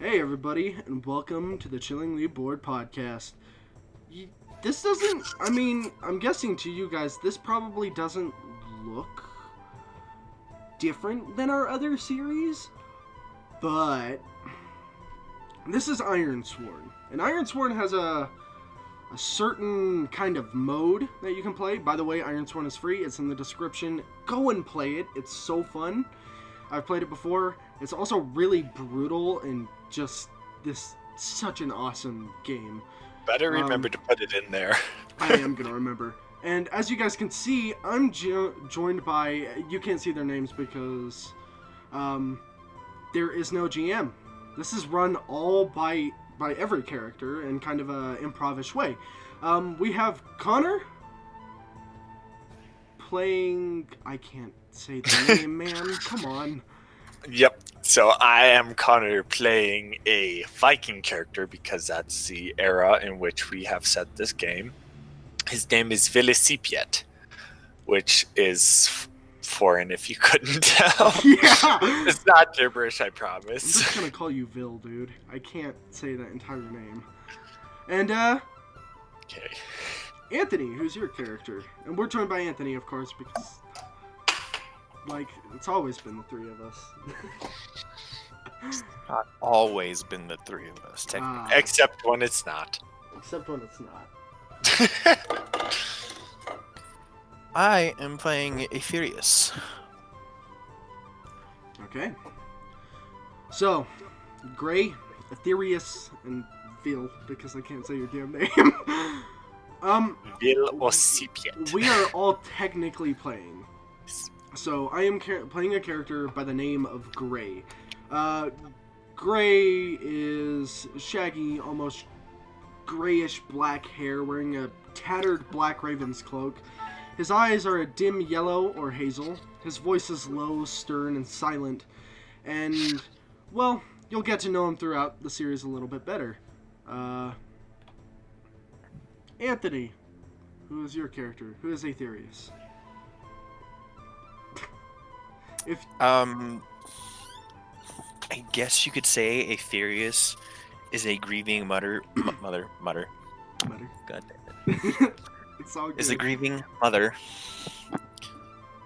Hey everybody, and welcome to the Chillingly Bored podcast. This doesn't, I'm guessing to you guys, this probably doesn't look different than our other series, but this is Ironsworn. And Ironsworn has a certain kind of mode that you can play. By the way, Ironsworn is free, it's in the description. Go and play it, it's so fun. I've played it before. It's also really brutal and just such an awesome game. Better remember to put it in there. I am gonna remember. And as you guys can see, I'm joined by, you can't see their names because there is no GM. This is run all by every character in kind of a improvish way. We have Connor playing, I can't say the name, man. Come on. Yep. So I am Connor playing a Viking character because that's the era in which we have set this game. His name is Velicipiet, which is foreign if you couldn't tell. Yeah. It's not gibberish, I promise. I'm just gonna call you Vil, dude. I can't say that entire name. And, Okay. Anthony, who's your character? And we're joined by Anthony, of course, because, it's always been the three of us. Not always been the three of us, technically. Except when it's not. Except when it's not. I am playing Aetherius. Okay. So, Gray, Aetherius, and Vil, because I can't say your damn name. Velocipiet. We are all technically playing. So, I am playing a character by the name of Gray. Gray is shaggy, almost grayish black hair, wearing a tattered black raven's cloak. His eyes are a dim yellow or hazel. His voice is low, stern, and silent. And, well, you'll get to know him throughout the series a little bit better. Anthony, who is your character? Who is Aetherius? I guess you could say Aetherius is a grieving mother. God damn it. It's all good. Is a grieving mother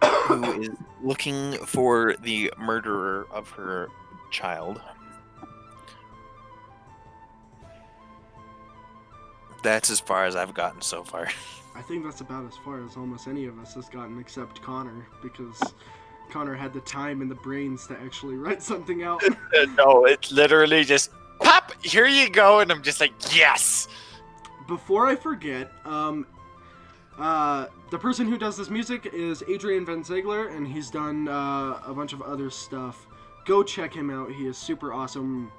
who is looking for the murderer of her child. That's as far as I've gotten so far. I think that's about as far as almost any of us has gotten except Connor, because Connor had the time and the brains to actually write something out. No, it's literally just pop, here you go, and I'm just like, yes! Before I forget, the person who does this music is Adrian Van Ziegler, and he's done a bunch of other stuff. Go check him out, he is super awesome.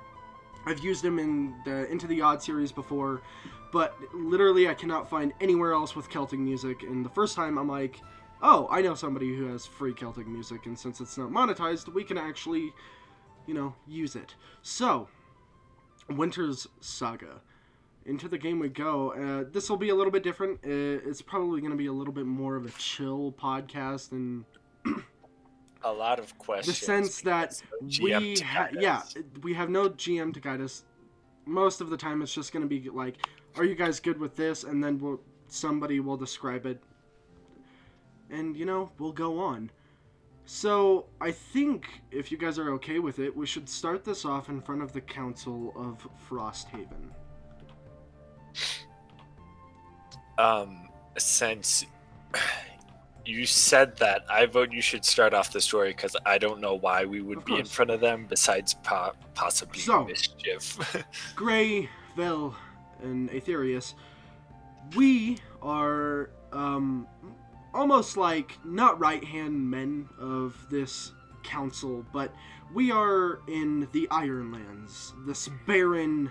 I've used him in the Into the Odd series before, but literally I cannot find anywhere else with Celtic music, and the first time I'm like, oh, I know somebody who has free Celtic music, and since it's not monetized, we can actually, use it. So, Winter's Saga. Into the game we go. This will be a little bit different. It's probably going to be a little bit more of a chill podcast, and a lot of questions. the sense that we have no GM to guide us. Most of the time, it's just going to be like, are you guys good with this? And then somebody will describe it. And, we'll go on. So, I think, if you guys are okay with it, we should start this off in front of the Council of Frosthaven. Since you said that, I vote you should start off the story, because I don't know why we would be in front of them, besides possibly mischief. Gray, Vel, and Aetherius, we are, almost like, not right-hand men of this council, but we are in the Ironlands, this barren,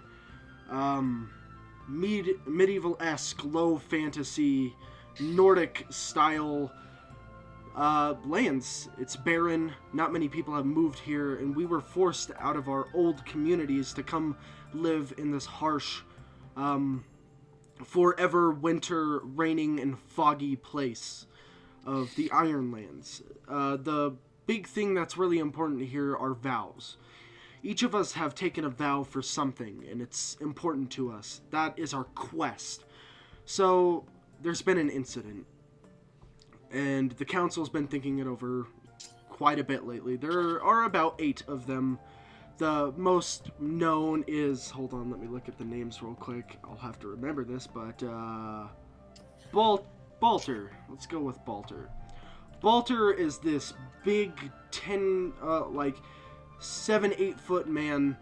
medieval-esque, low fantasy, Nordic-style lands. It's barren, not many people have moved here, and we were forced out of our old communities to come live in this harsh, forever winter, raining, and foggy place of the Ironlands. The big thing that's really important here are vows. Each of us have taken a vow for something, and it's important to us. That is our quest. So, there's been an incident, and the council's been thinking it over quite a bit lately. There are about 8 of them. The most known is, hold on, let me look at the names real quick. I'll have to remember this, but, Balter. Let's go with Balter. Balter is this big 7-8 foot man,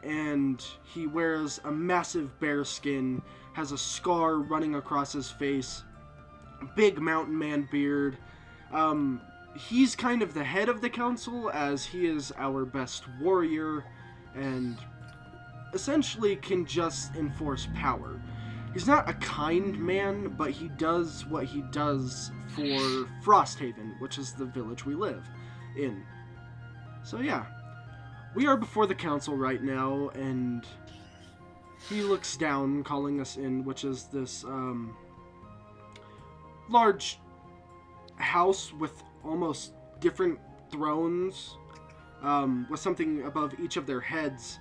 and he wears a massive bear skin, has a scar running across his face, big mountain man beard. He's kind of the head of the council, as he is our best warrior, and essentially can just enforce power. He's not a kind man, but he does what he does for Frosthaven, which is the village we live in. So yeah, we are before the council right now, and he looks down, calling us in, which is this large house with almost different thrones, with something above each of their heads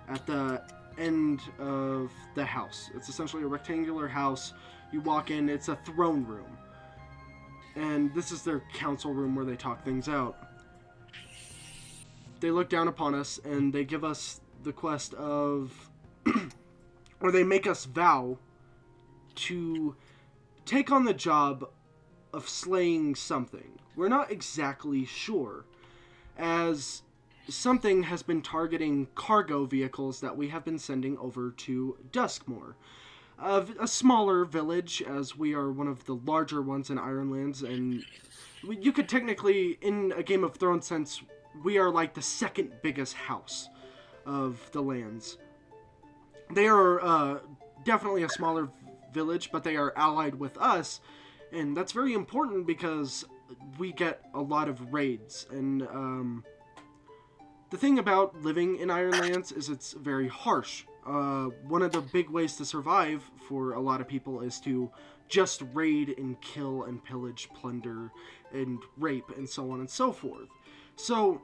at the end of the house. It's essentially a rectangular house. You walk in, it's a throne room. And this is their council room where they talk things out. They look down upon us and they give us the quest of, or they make us vow to take on the job of slaying something. We're not exactly sure, as something has been targeting cargo vehicles that we have been sending over to Duskmore, a smaller village, as we are one of the larger ones in Ironlands, and you could technically, in a Game of Thrones sense, we are like the second biggest house of the lands. They are definitely a smaller village, but they are allied with us, and that's very important because we get a lot of raids, and the thing about living in Ironlands is it's very harsh. One of the big ways to survive for a lot of people is to just raid and kill and pillage, plunder, and rape, and so on and so forth. So,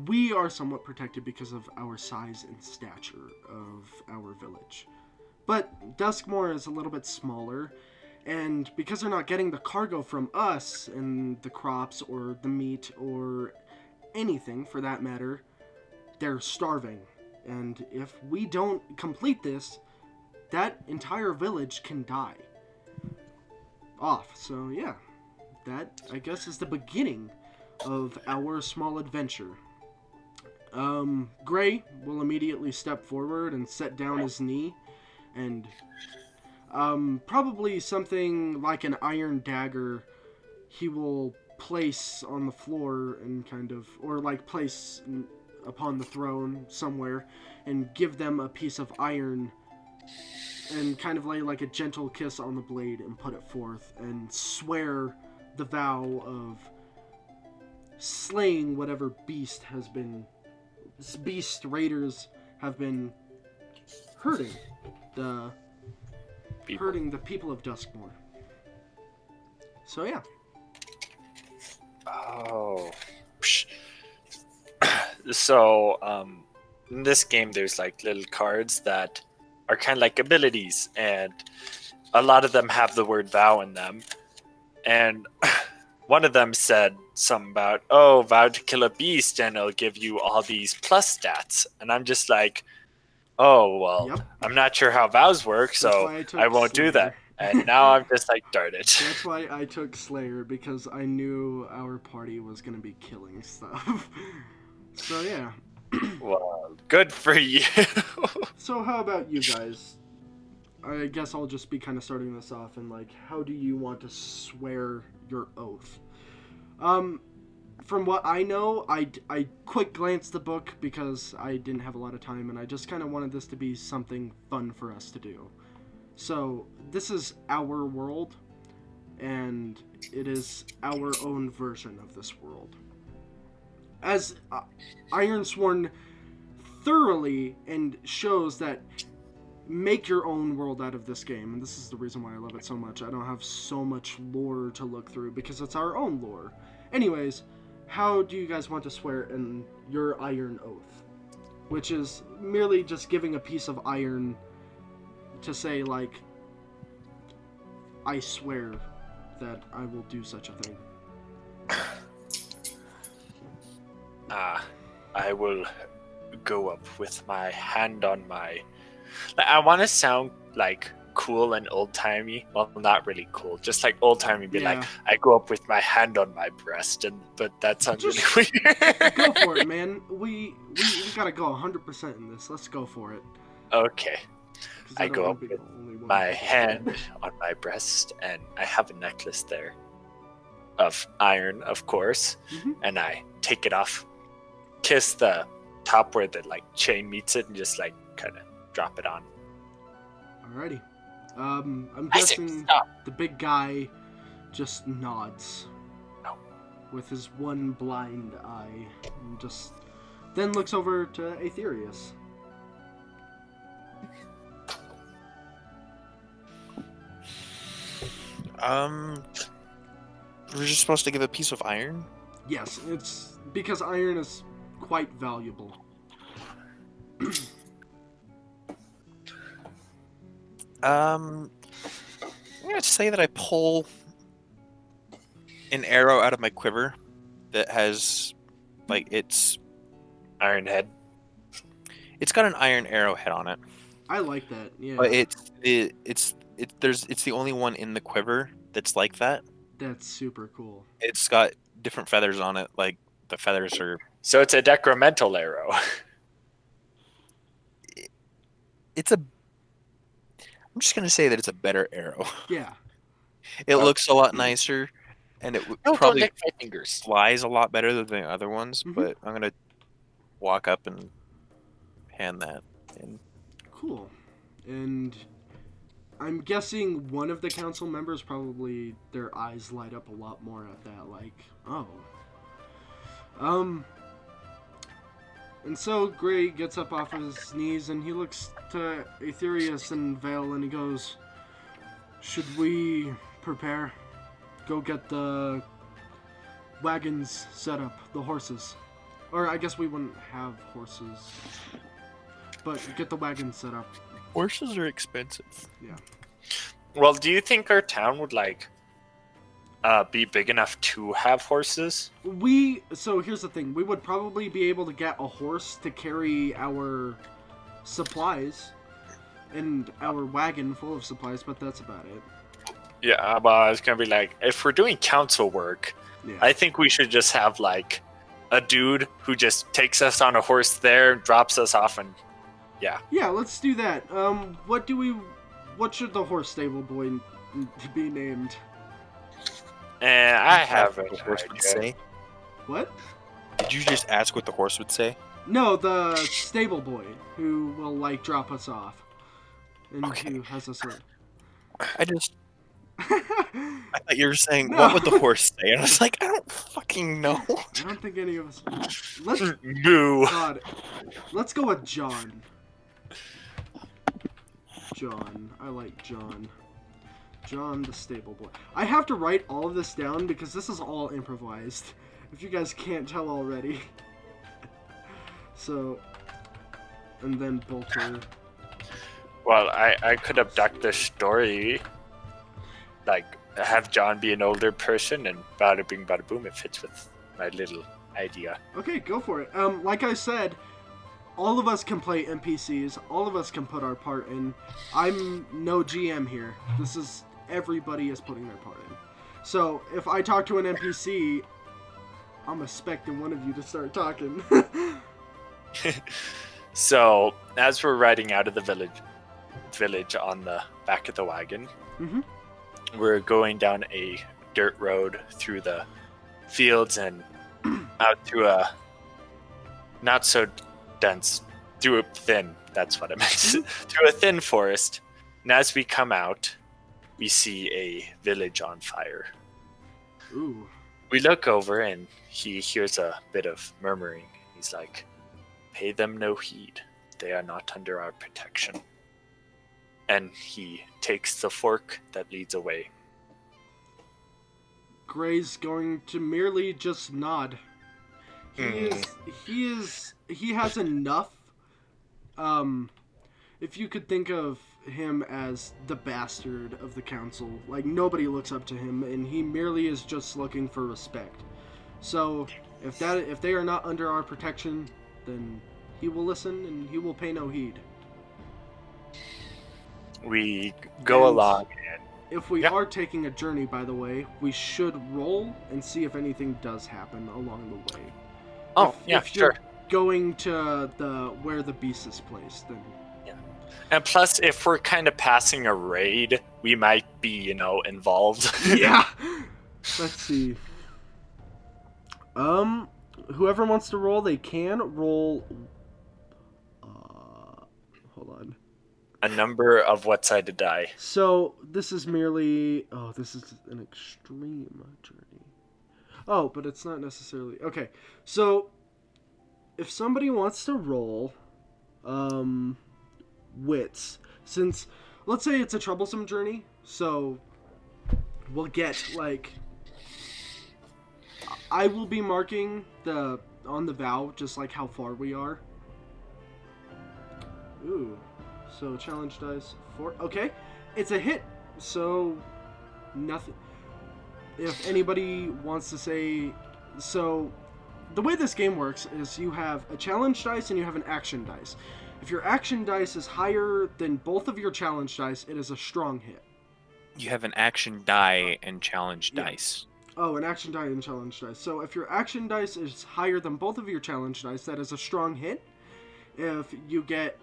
we are somewhat protected because of our size and stature of our village. But Duskmore is a little bit smaller, and because they're not getting the cargo from us, and the crops, or the meat, or anything for that matter, they're starving. And if we don't complete this, that entire village can die off. So yeah, that I guess is the beginning of our small adventure. Gray will immediately step forward and set down his knee, and probably something like an iron dagger he will place on the floor and kind of, or like place upon the throne somewhere, and give them a piece of iron and kind of lay like a gentle kiss on the blade and put it forth and swear the vow of slaying whatever beast raiders have been hurting the people of Duskmore. So yeah. Oh. So, in this game, there's like little cards that are kind of like abilities, and a lot of them have the word vow in them. And one of them said something about, oh, vow to kill a beast, and it'll give you all these plus stats. And I'm just like, oh, well, yep. I'm not sure how vows work, so I won't do that. And now I'm just like, darn it. That's why I took Slayer, because I knew our party was going to be killing stuff. So, yeah. Well, good for you. So, how about you guys? I guess I'll just be kind of starting this off, and, like, how do you want to swear your oath? From what I know, I quick glanced the book because I didn't have a lot of time, and I just kind of wanted this to be something fun for us to do. So, this is our world, and it is our own version of this world. As Ironsworn thoroughly and shows that make your own world out of this game, and this is the reason why I love it so much. I don't have so much lore to look through because it's our own lore. Anyways, how do you guys want to swear in your iron oath? which is merely just giving a piece of iron to say, like, I swear that I will do such a thing. I will go up with my hand on my... I want to sound, like, cool and old-timey. Well, not really cool. Just, like, old-timey. Be like, I go up with my hand on my breast. But that sounds really weird. Go for it, man. We gotta go 100% in this. Let's go for it. Okay. I go up with my hand on my breast, and I have a necklace there of iron, of course, and I take it off, kiss the top where the like chain meets it, and just like kind of drop it on. Alrighty. I'm guessing the big guy just nods with his one blind eye, and just then looks over to Aetherius. We're just supposed to give a piece of iron? Yes, it's because iron is quite valuable. I'm gonna say that I pull an arrow out of my quiver that has, like, it's Iron head. It's got an iron arrowhead on it. I like that. Yeah. But it's the only one in the quiver that's like that. That's super cool. It's got different feathers on it, like the feathers are... So it's a decremental arrow. I'm just gonna say that it's a better arrow. Yeah. It looks a lot nicer, and it probably lick my fingers. flies a lot better than the other ones. But I'm gonna walk up and hand that in. Cool. And I'm guessing one of the council members, probably their eyes light up a lot more at that, like, oh. And so Gray gets up off of his knees and he looks to Aetherius and Vale and he goes, should we prepare? Go get the wagons set up, the horses. Or I guess we wouldn't have horses, but get the wagons set up. Horses are expensive. Yeah. Well, do you think our town would like be big enough to have horses? So here's the thing. We would probably be able to get a horse to carry our supplies and our wagon full of supplies, but that's about it. Yeah, well, I was going to be like, if we're doing council work, I think we should just have like a dude who just takes us on a horse there, drops us off, and yeah. Yeah, let's do that. What should the horse stable boy be named? And I have what the horse would say. What? Did you just ask what the horse would say? No, the stable boy who will like drop us off and who has us. I thought you were saying what would the horse say, and I was like, I don't fucking know. I don't think any of us. Boo. God, let's go with John. John, I like John. John the stable boy. I have to write all of this down because this is all improvised. If you guys can't tell already. So, and then Bolter. Well, I could abduct this story, like have John be an older person, and bada bing bada boom, it fits with my little idea. Okay, go for it. Like I said, all of us can play NPCs. All of us can put our part in. I'm no GM here. This is everybody is putting their part in. So if I talk to an NPC, I'm expecting one of you to start talking. So as we're riding out of the village on the back of the wagon, we're going down a dirt road through the fields and out through a not so dense, through a thin, that's what I meant, through a thin forest. And as we come out, we see a village on fire. Ooh. We look over and he hears a bit of murmuring. He's like, pay them no heed. They are not under our protection. And he takes the fork that leads away. Gray's going to merely just nod. He has enough if you could think of him as the bastard of the council, like nobody looks up to him, and he merely is just looking for respect. So if they are not under our protection, then he will listen and he will pay no heed. We go along. And if we are taking a journey, by the way, we should roll and see if anything does happen along the way. Oh, if you're going to where the beast is placed, then and plus, if we're kind of passing a raid, we might be, involved. Yeah. Let's see. Whoever wants to roll, they can roll. Hold on. A number of what side to die. So this is merely. Oh, this is an extreme journey. Oh, but it's not necessarily. Okay, so if somebody wants to roll, wits, since let's say it's a troublesome journey, so we'll get like. I will be marking on the vow just like how far we are. Ooh. So challenge dice 4. Okay. It's a hit. So nothing. If anybody wants to say, so the way this game works is you have a challenge dice and you have an action dice. If your action dice is higher than both of your challenge dice, it is a strong hit. You have an action die and challenge dice. Oh, an action die and challenge dice. So if your action dice is higher than both of your challenge dice, that is a strong hit. If you get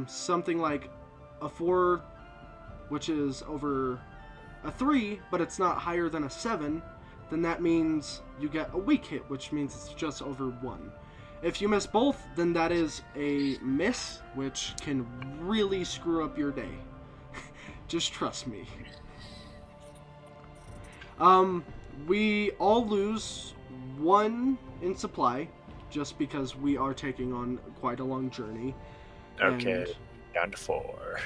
something like a 4, which is over a 3, but it's not higher than a 7, then that means you get a weak hit, which means it's just over 1. If you miss both, then that is a miss, which can really screw up your day. Just trust me. We all lose 1 in supply, just because we are taking on quite a long journey. Okay, and down to 4.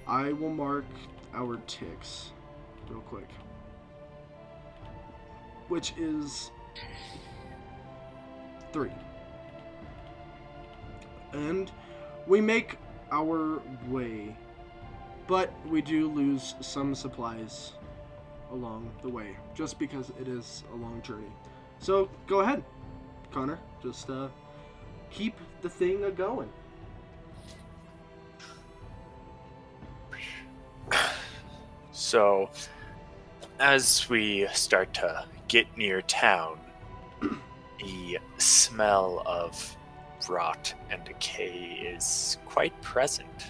I will mark our ticks real quick, which is 3. And we make our way, but we do lose some supplies along the way, just because it is a long journey. So go ahead, Connor. Just keep the thing a-going. So, as we start to get near town, the smell of rot and decay is quite present.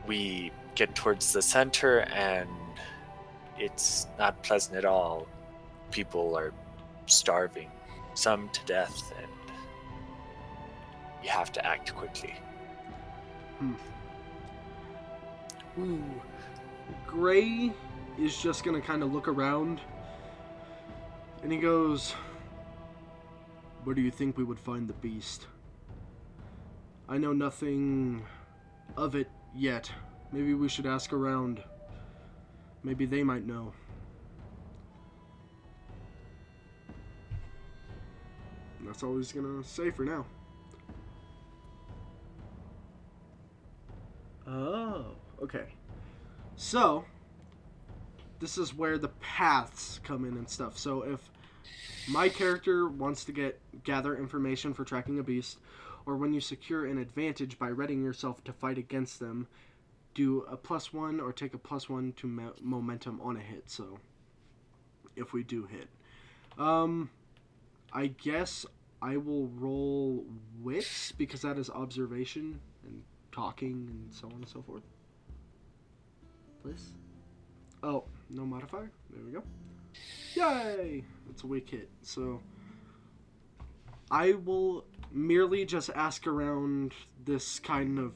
We get towards the center and it's not pleasant at all. People are starving, some to death, and you have to act quickly. Ooh. Gray is just gonna kind of look around, and he goes, "Where do you think we would find the beast? I know nothing of it yet. Maybe we should ask around. Maybe they might know." And that's all he's gonna say for now. Oh, okay. So, this is where the paths come in and stuff. So if my character wants to gather information for tracking a beast, or when you secure an advantage by readying yourself to fight against them, do a +1 or take a +1 to momentum on a hit. So if we do hit, I guess I will roll wits because that is observation and talking and so on and so forth. Please. Oh, no modifier. There we go. Yay! It's a weak hit. So I will merely just ask around this kind of.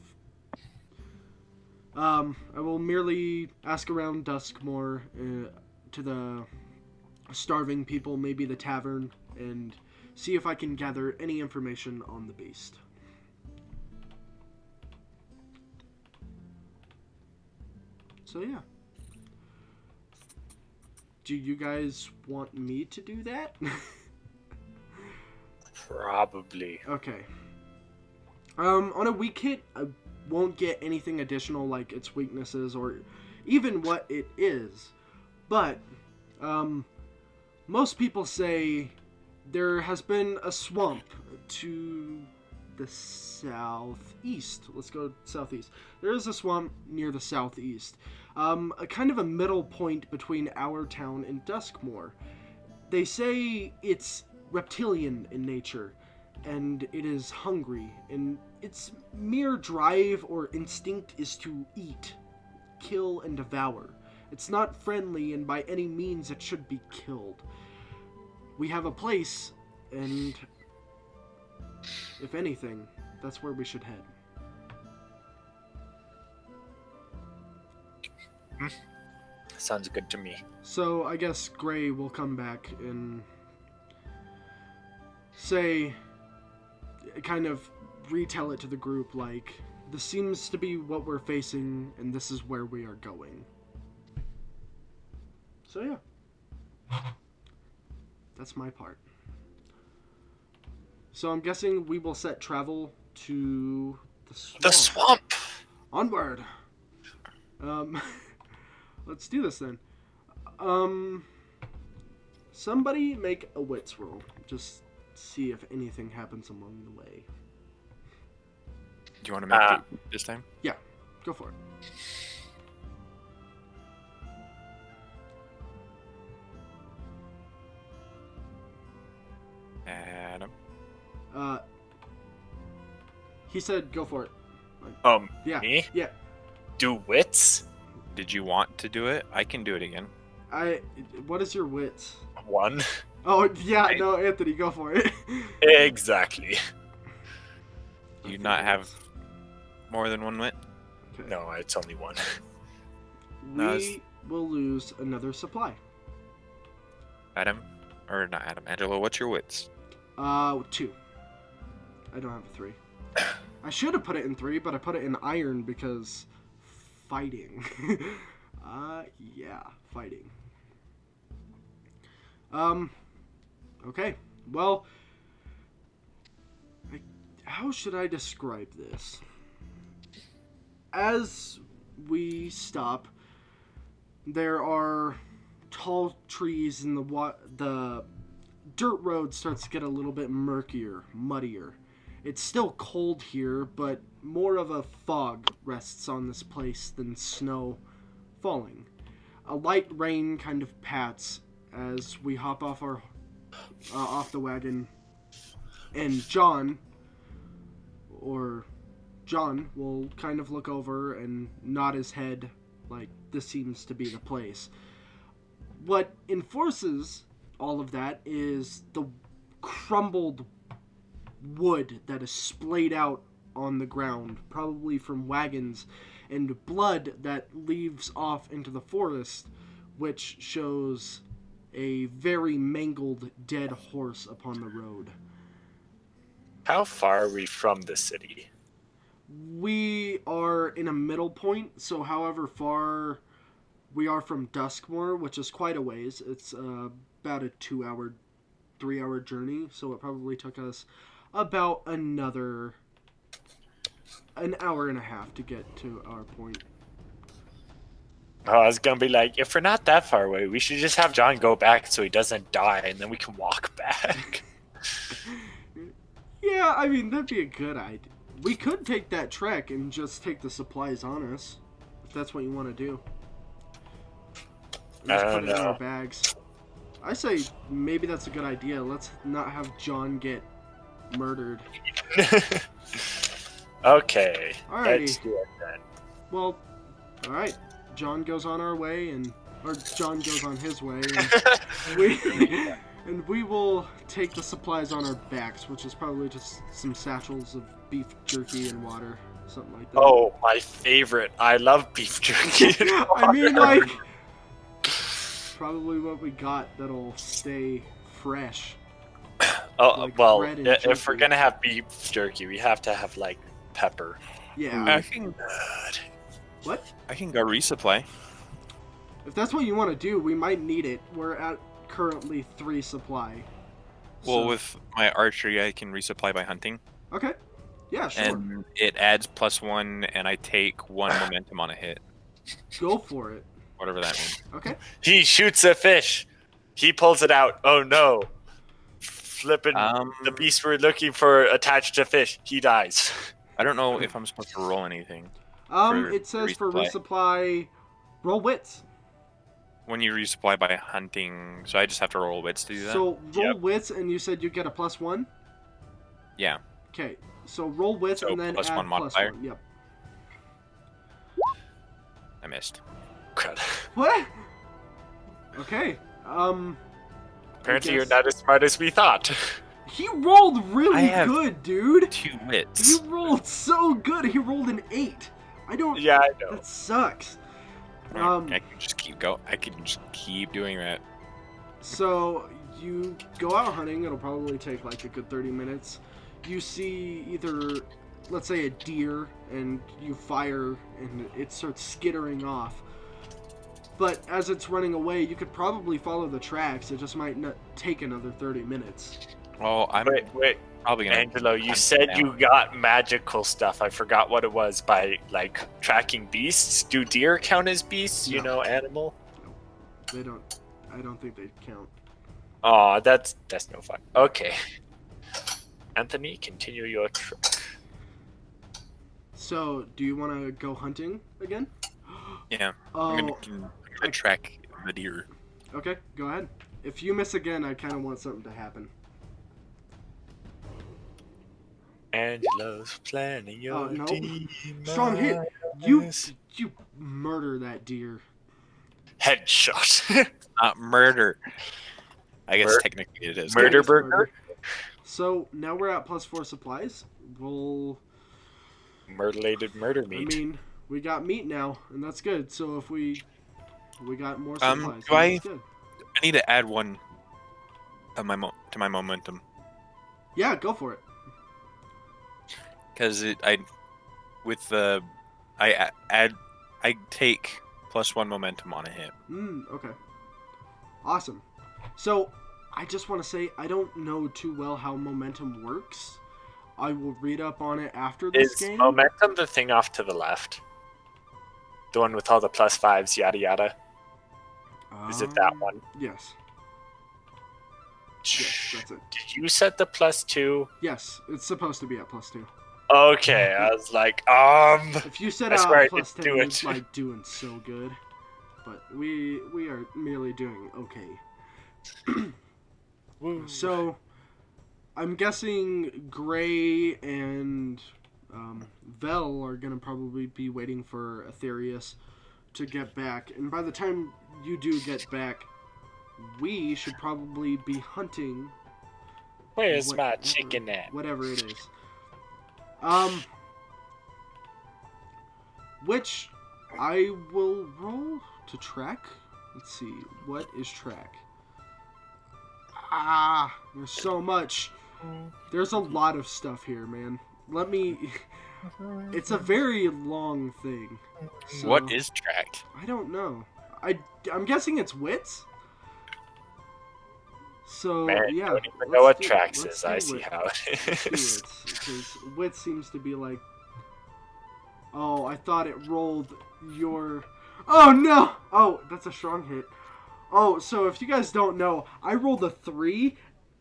I will merely ask around Dusk more to the starving people, maybe the tavern, and see if I can gather any information on the beast. So yeah. Do you guys want me to do that? Probably. Okay. On a weak hit, I won't get anything additional like its weaknesses or even what it is. But, most people say there has been a swamp to the southeast. Let's go southeast. There is a swamp near the southeast. A kind of a middle point between our town and Duskmore. They say it's reptilian in nature, and it is hungry, and its mere drive or instinct is to eat, kill, and devour. It's not friendly, and by any means it should be killed. We have a place, and if anything, that's where we should head. Sounds good to me. So I guess Gray will come back and say, kind of retell it to the group, like, this seems to be what we're facing, and this is where we are going. So yeah. That's my part. So I'm guessing we will set travel to the swamp. The swamp! Onward! Let's do this then. Somebody make a wits roll. Just see if anything happens along the way. Do you want to make it this time? Yeah, go for it. Adam. He said go for it. Yeah. Me? Yeah. Do wits? Did you want to do it? I can do it again. What is your wits? 1. Oh, yeah, no, Anthony, go for it. Exactly. Do you not have more than 1 wit? Okay. No, it's only 1. We will lose another supply. Adam? Or not Adam. Angelo, what's your wits? 2. I don't have a 3. I should have put it in 3, but I put it in iron because fighting. Yeah, fighting. Okay. Well, how should I describe this? As we stop, there are tall trees and the dirt road starts to get a little bit murkier, muddier. It's still cold here, but more of a fog rests on this place than snow falling. A light rain kind of pats as we hop off off the wagon, and John will kind of look over and nod his head like this seems to be the place. What enforces all of that is the crumbled wood that is splayed out on the ground, probably from wagons, and blood that leaves off into the forest, which shows a very mangled dead horse upon the road. How far are we from the city? We are in a middle point, so however far we are from Duskmore, which is quite a ways, it's about a 3-hour journey, so it probably took us about an hour and a half to get to our point. Oh, I was gonna be like, if we're not that far away, we should just have John go back so he doesn't die, and then we can walk back. Yeah, I mean, that'd be a good idea. We could take that trek and just take the supplies on us, if that's what you want to do. Just put it in our bags. I say maybe that's a good idea. Let's not have John get murdered. Okay, Alrighty. let's do it then. Well, alright. John goes on our way, or John goes on his way, and we will take the supplies on our backs, which is probably just some satchels of beef jerky and water, something like that. Oh, my favorite. I love beef jerky. I mean, like, probably what we got that'll stay fresh. Oh, like well, bread and if we're jerky. gonna have beef jerky, we have to have, like, pepper. Yeah. I can What? I can go resupply. If that's what you want to do, we might need it. We're at currently 3 supply. Well, So- with my archery, I can resupply by hunting. Okay. Yeah, sure. And it adds +1, and I take 1 momentum on a hit. Go for it. Whatever that means. Okay. He shoots a fish. He pulls it out. Oh no. Flipping the beast we're looking for attached to fish. He dies. I don't know if I'm supposed to roll anything. It says for resupply, roll wits. When you resupply by hunting, so I just have to roll wits to do that? So roll wits, and you said you get a +1? Yeah. Okay, so roll wits and then +1 add modifier? +1. Yep. I missed. Crud. What? Okay. Apparently you're not as smart as we thought. He rolled really good, dude. 2 wits. He rolled so good. He rolled an 8. I don't. Yeah, I know. That sucks. I can just keep going. I can just keep doing that. So you go out hunting. It'll probably take like a good 30 minutes. You see either, let's say, a deer, and you fire, and it starts skittering off. But as it's running away, you could probably follow the tracks. It just might not take another 30 minutes. Oh, I'm Wait. probably gonna. Angelo, you said you got magical stuff. I forgot what it was by like tracking beasts. Do deer count as beasts? No. You know, animal. No, they don't. I don't think they count. Oh, that's no fun. Okay, Anthony, continue your trip. So, do you want to go hunting again? Yeah. Oh, I'm gonna track the deer. okay. Go ahead. If you miss again, I kind of want something to happen. Angelo's planning your no. demise. Strong hit. You murder that deer. Headshot. Not murder. I guess technically it is. Murder It's burger. So now we're at +4 supplies. We'll. Murderlated murder I meat. mean, we got meat now, and that's good. So if we got more supplies, do that's good. I need to add 1 of to my momentum Yeah, go for it. because I take +1 momentum on a hit. Okay. Awesome. So, I just want to say, I don't know too well how momentum works. I will read up on it after this Is game. momentum the thing off to the left? The one with all the +5s, yada yada. Is it that one? Yes. Yes, that's it. Did you set the +2? Yes, it's supposed to be at +2. Okay, I was like, If you set I out swear I +10, didn't do we're it. like doing so good. But we are merely doing okay. Woo. So, I'm guessing Gray and Vel are going to probably be waiting for Aetherius to get back. And by the time you do get back, we should probably be hunting. Where's my chicken at? Whatever it is. Which I will roll to track. Let's see. What is track? There's so much. There's a lot of stuff here, man. Let me... It's a very long thing. So, What is tracked? I don't know. I'm guessing it's wits? So, Man, yeah. don't even know what let's do- tracks let's is. do I see wits. how it Let's do is. wits, because wits seems to be like... Oh, I thought it rolled your... Oh, no! Oh, that's a strong hit. Oh, so if you guys don't know, I rolled a 3,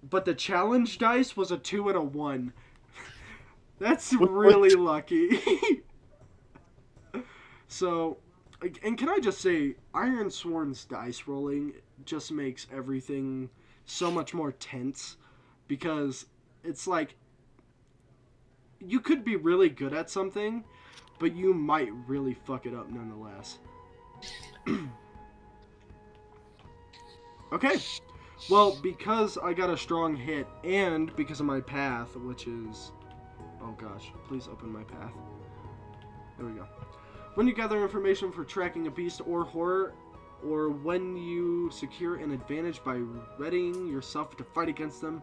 but the challenge dice was a 2 and a 1. That's really lucky. So, and can I just say, Ironsworn's dice rolling just makes everything so much more tense, because it's like, you could be really good at something, but you might really fuck it up nonetheless. Okay. Well, because I got a strong hit, and because of my path, which is... Oh gosh, please open my path. There we go. When you gather information for tracking a beast or horror, or when you secure an advantage by readying yourself to fight against them,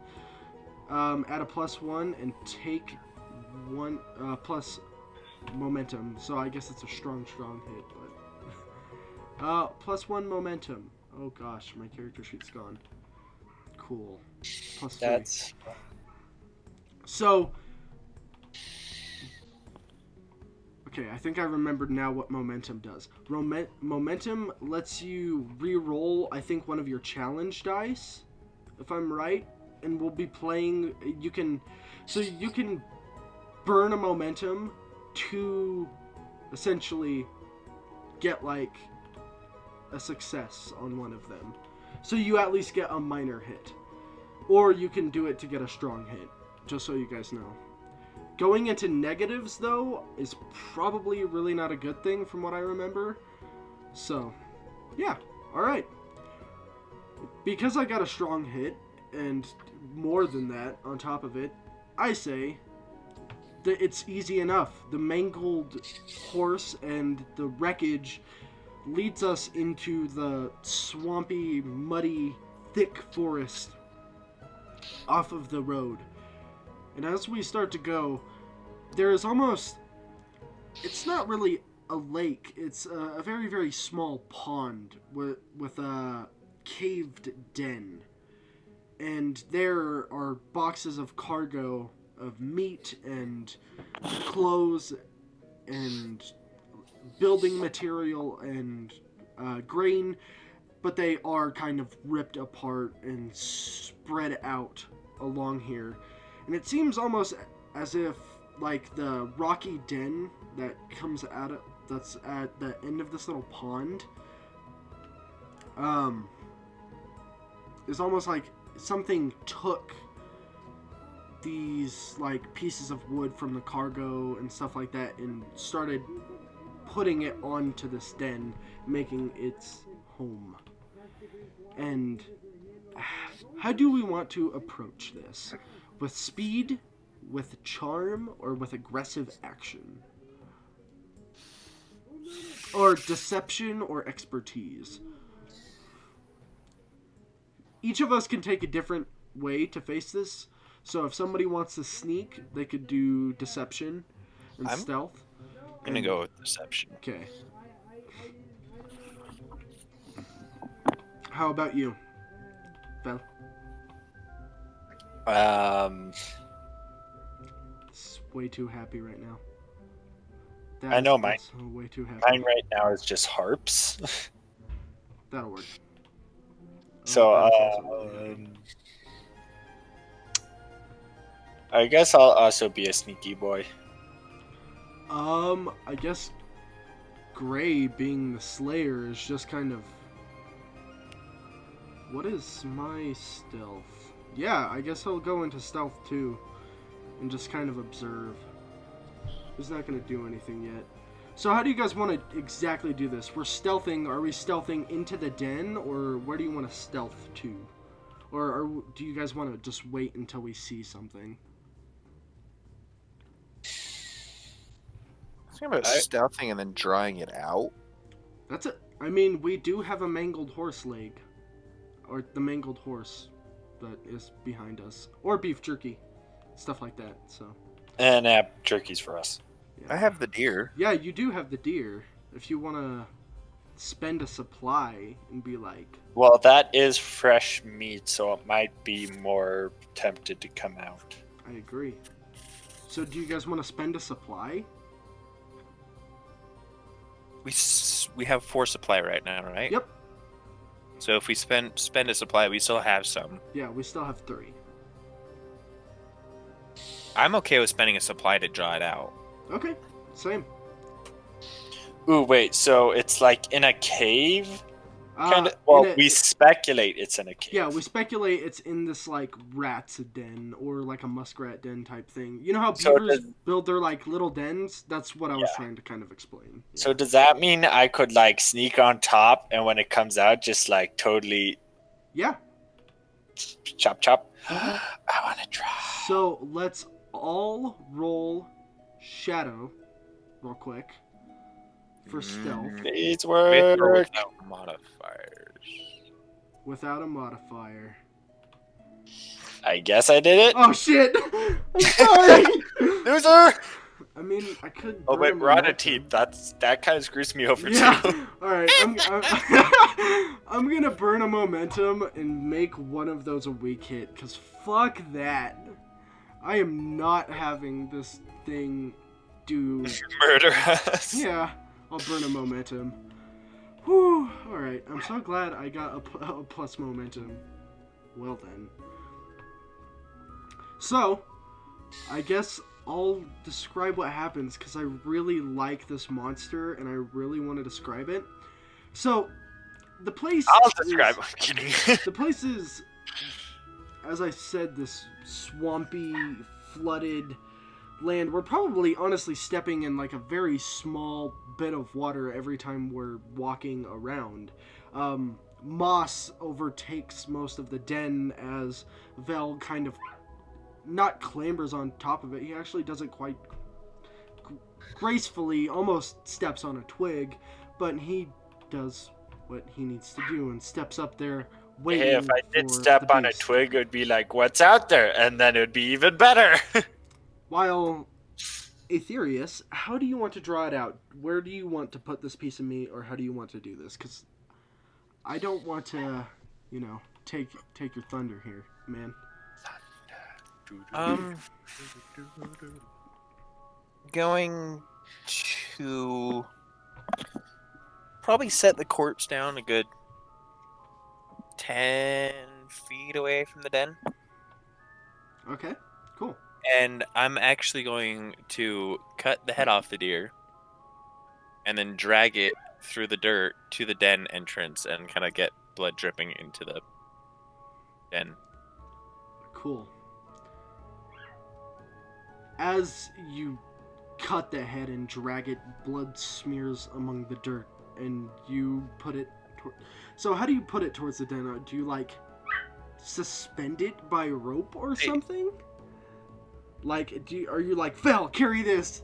add a +1 and take 1 plus momentum. So I guess it's a strong hit, but +1 momentum. Oh gosh, my character sheet's gone. Cool. +3. That's So Okay, I think I remembered now what momentum does. Momentum lets you re-roll, I think, one of your challenge dice, if I'm right. And we'll be playing, you can burn a momentum to essentially get, like, a success on one of them. So you at least get a minor hit. Or you can do it to get a strong hit, just so you guys know. Going into negatives, though, is probably really not a good thing from what I remember. So, yeah, alright. Because I got a strong hit, and more than that on top of it, I say that it's easy enough. The mangled horse and the wreckage leads us into the swampy, muddy, thick forest off of the road. And as we start to go, there is almost... It's not really a lake. It's a very, very small pond with a caved den. And there are boxes of cargo of meat and clothes and building material and grain, but they are kind of ripped apart and spread out along here. And it seems almost as if, like, the rocky den that comes out of, that's at the end of this little pond, is almost like something took these, like, pieces of wood from the cargo and stuff like that and started putting it onto this den, making its home. And how do we want to approach this? With speed, with charm, or with aggressive action? Or deception or expertise? Each of us can take a different way to face this. So if somebody wants to sneak, they could do deception and stealth. I'm gonna go with deception. Okay. How about you, Val? It's way too happy right now. I know mine. Way too happy. Mine right now is just harps. That'll work. So, I guess I'll also be a sneaky boy. I guess Gray, being the Slayer, is just kind of... What is my stealth? Yeah, I guess he'll go into stealth too, and just kind of observe. He's not going to do anything yet. So how do you guys want to exactly do this? We're stealthing. Are we stealthing into the den, or where do you want to stealth to? Or do you guys want to just wait until we see something? I think about stealthing and then drawing it out. That's it. I mean, we do have a mangled horse leg. Or the mangled horse that is behind us. Or beef jerky. Stuff like that, so. And jerky's for us. Yeah. I have the deer. Yeah, you do have the deer. If you want to spend a supply and be like... Well, that is fresh meat, so it might be more tempted to come out. I agree. So do you guys want to spend a supply? We have 4 supply right now, right? Yep. So if we spend a supply, we still have some. Yeah, we still have 3. I'm okay with spending a supply to draw it out. Okay, same. Ooh, wait, so it's like in a cave? We speculate it's in a cave. Yeah, we speculate it's in this, like, rat's den or, like, a muskrat den type thing. You know how beavers build their, like, little dens? That's what I was trying to kind of explain. Yeah. So does that mean I could, like, sneak on top and when it comes out, just, like, totally... Yeah. Chop, chop. I want to try. So let's all roll Shadow real quick. For stealth. It's work. Without modifiers. Without a modifier. I guess I did it. Oh shit! I'm sorry! Loser! I mean, I could. Oh wait, we're out of teeth. That kind of screws me over too. Alright, I'm gonna burn a momentum and make one of those a weak hit, because fuck that. I am not having this thing do... Murder us. Yeah, I'll burn a momentum. Whew, alright, I'm so glad I got a plus momentum. Well then. So, I guess I'll describe what happens, because I really like this monster, and I really want to describe it. So, the place I'll describe. I'm kidding. The place is, as I said, this swampy, flooded land. We're probably, honestly, stepping in like a very small bit of water every time we're walking around. Moss overtakes most of the den as Vel kind of not clambers on top of it. He actually does it quite gracefully, almost steps on a twig, but he does what he needs to do and steps up there waiting. Hey, if I did for step the on a beast. twig, it would be like, what's out there? And then it would be even better. While Aetherius, how do you want to draw it out? Where do you want to put this piece of meat, or how do you want to do this? Because I don't want to, take your thunder here, man. Going to probably set the corpse down a good 10 feet away from the den. Okay, cool. And I'm actually going to cut the head off the deer and then drag it through the dirt to the den entrance and kind of get blood dripping into the den. Cool. As you cut the head and drag it, blood smears among the dirt, and you put it... So how do you put it towards the den? Do you, like, suspend it by rope or something? Like, are you like, Fel, carry this?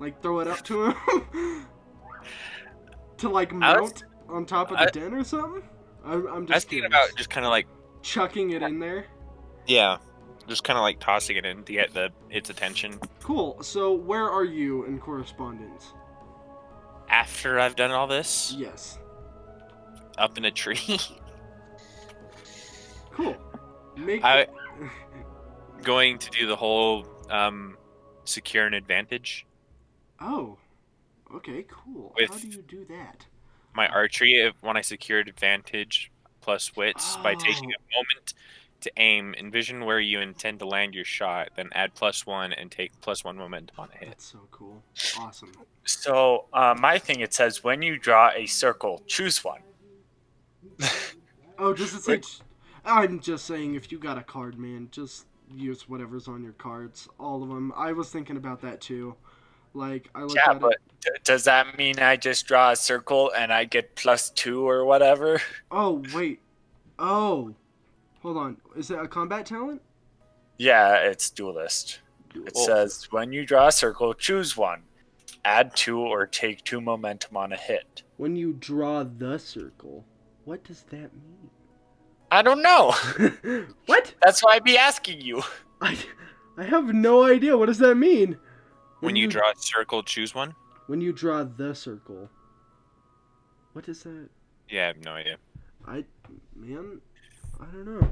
Like, throw it up to him? To, like, mount on top of the den or something? I'm just I was thinking curious. about just kind of like... Chucking it in there? Yeah. Just kind of like tossing it in to get its attention. Cool. So, where are you in correspondence? After I've done all this, Yes. up in a tree. Cool. Going to do the whole secure an advantage. Oh. Okay, cool. With- How do you do that? My archery, when I secured advantage plus wits by taking a moment to aim, envision where you intend to land your shot, then add +1 and take +1 momentum on a hit. That's so cool. Awesome. So, my thing, it says, when you draw a circle, choose one. Oh, does it say... I'm just saying, if you got a card, man, just use whatever's on your cards. All of them. I was thinking about that, too. Like, I looked Yeah, at but it... does that mean I just draw a circle and I get +2 or whatever? Oh, wait. Oh. Hold on. Is it a combat talent? Yeah, it's duelist. It says, when you draw a circle, choose one. Add 2 or take 2 momentum on a hit. When you draw the circle. What does that mean? I don't know. What? That's why I'd be asking you. I have no idea. What does that mean? When you draw a circle, choose one? When you draw the circle. What is that? Yeah, I have no idea. Man, I don't know.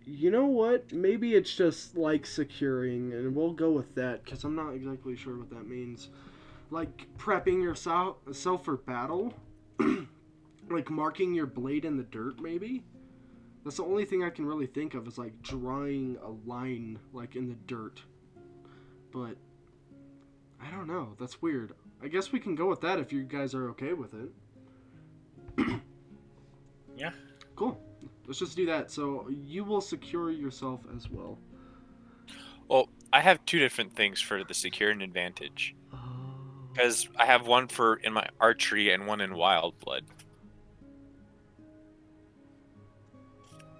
You know what? Maybe it's just like securing, and we'll go with that, because I'm not exactly sure what that means. Like prepping yourself for battle? Like marking your blade in the dirt, maybe? That's the only thing I can really think of, is like drawing a line like in the dirt. But I don't know. That's weird. I guess we can go with that if you guys are okay with it. Yeah. Cool. Let's just do that. So you will secure yourself as well. Well, I have 2 different things for the secure an advantage. Because I have one in my archery and one in wild blood.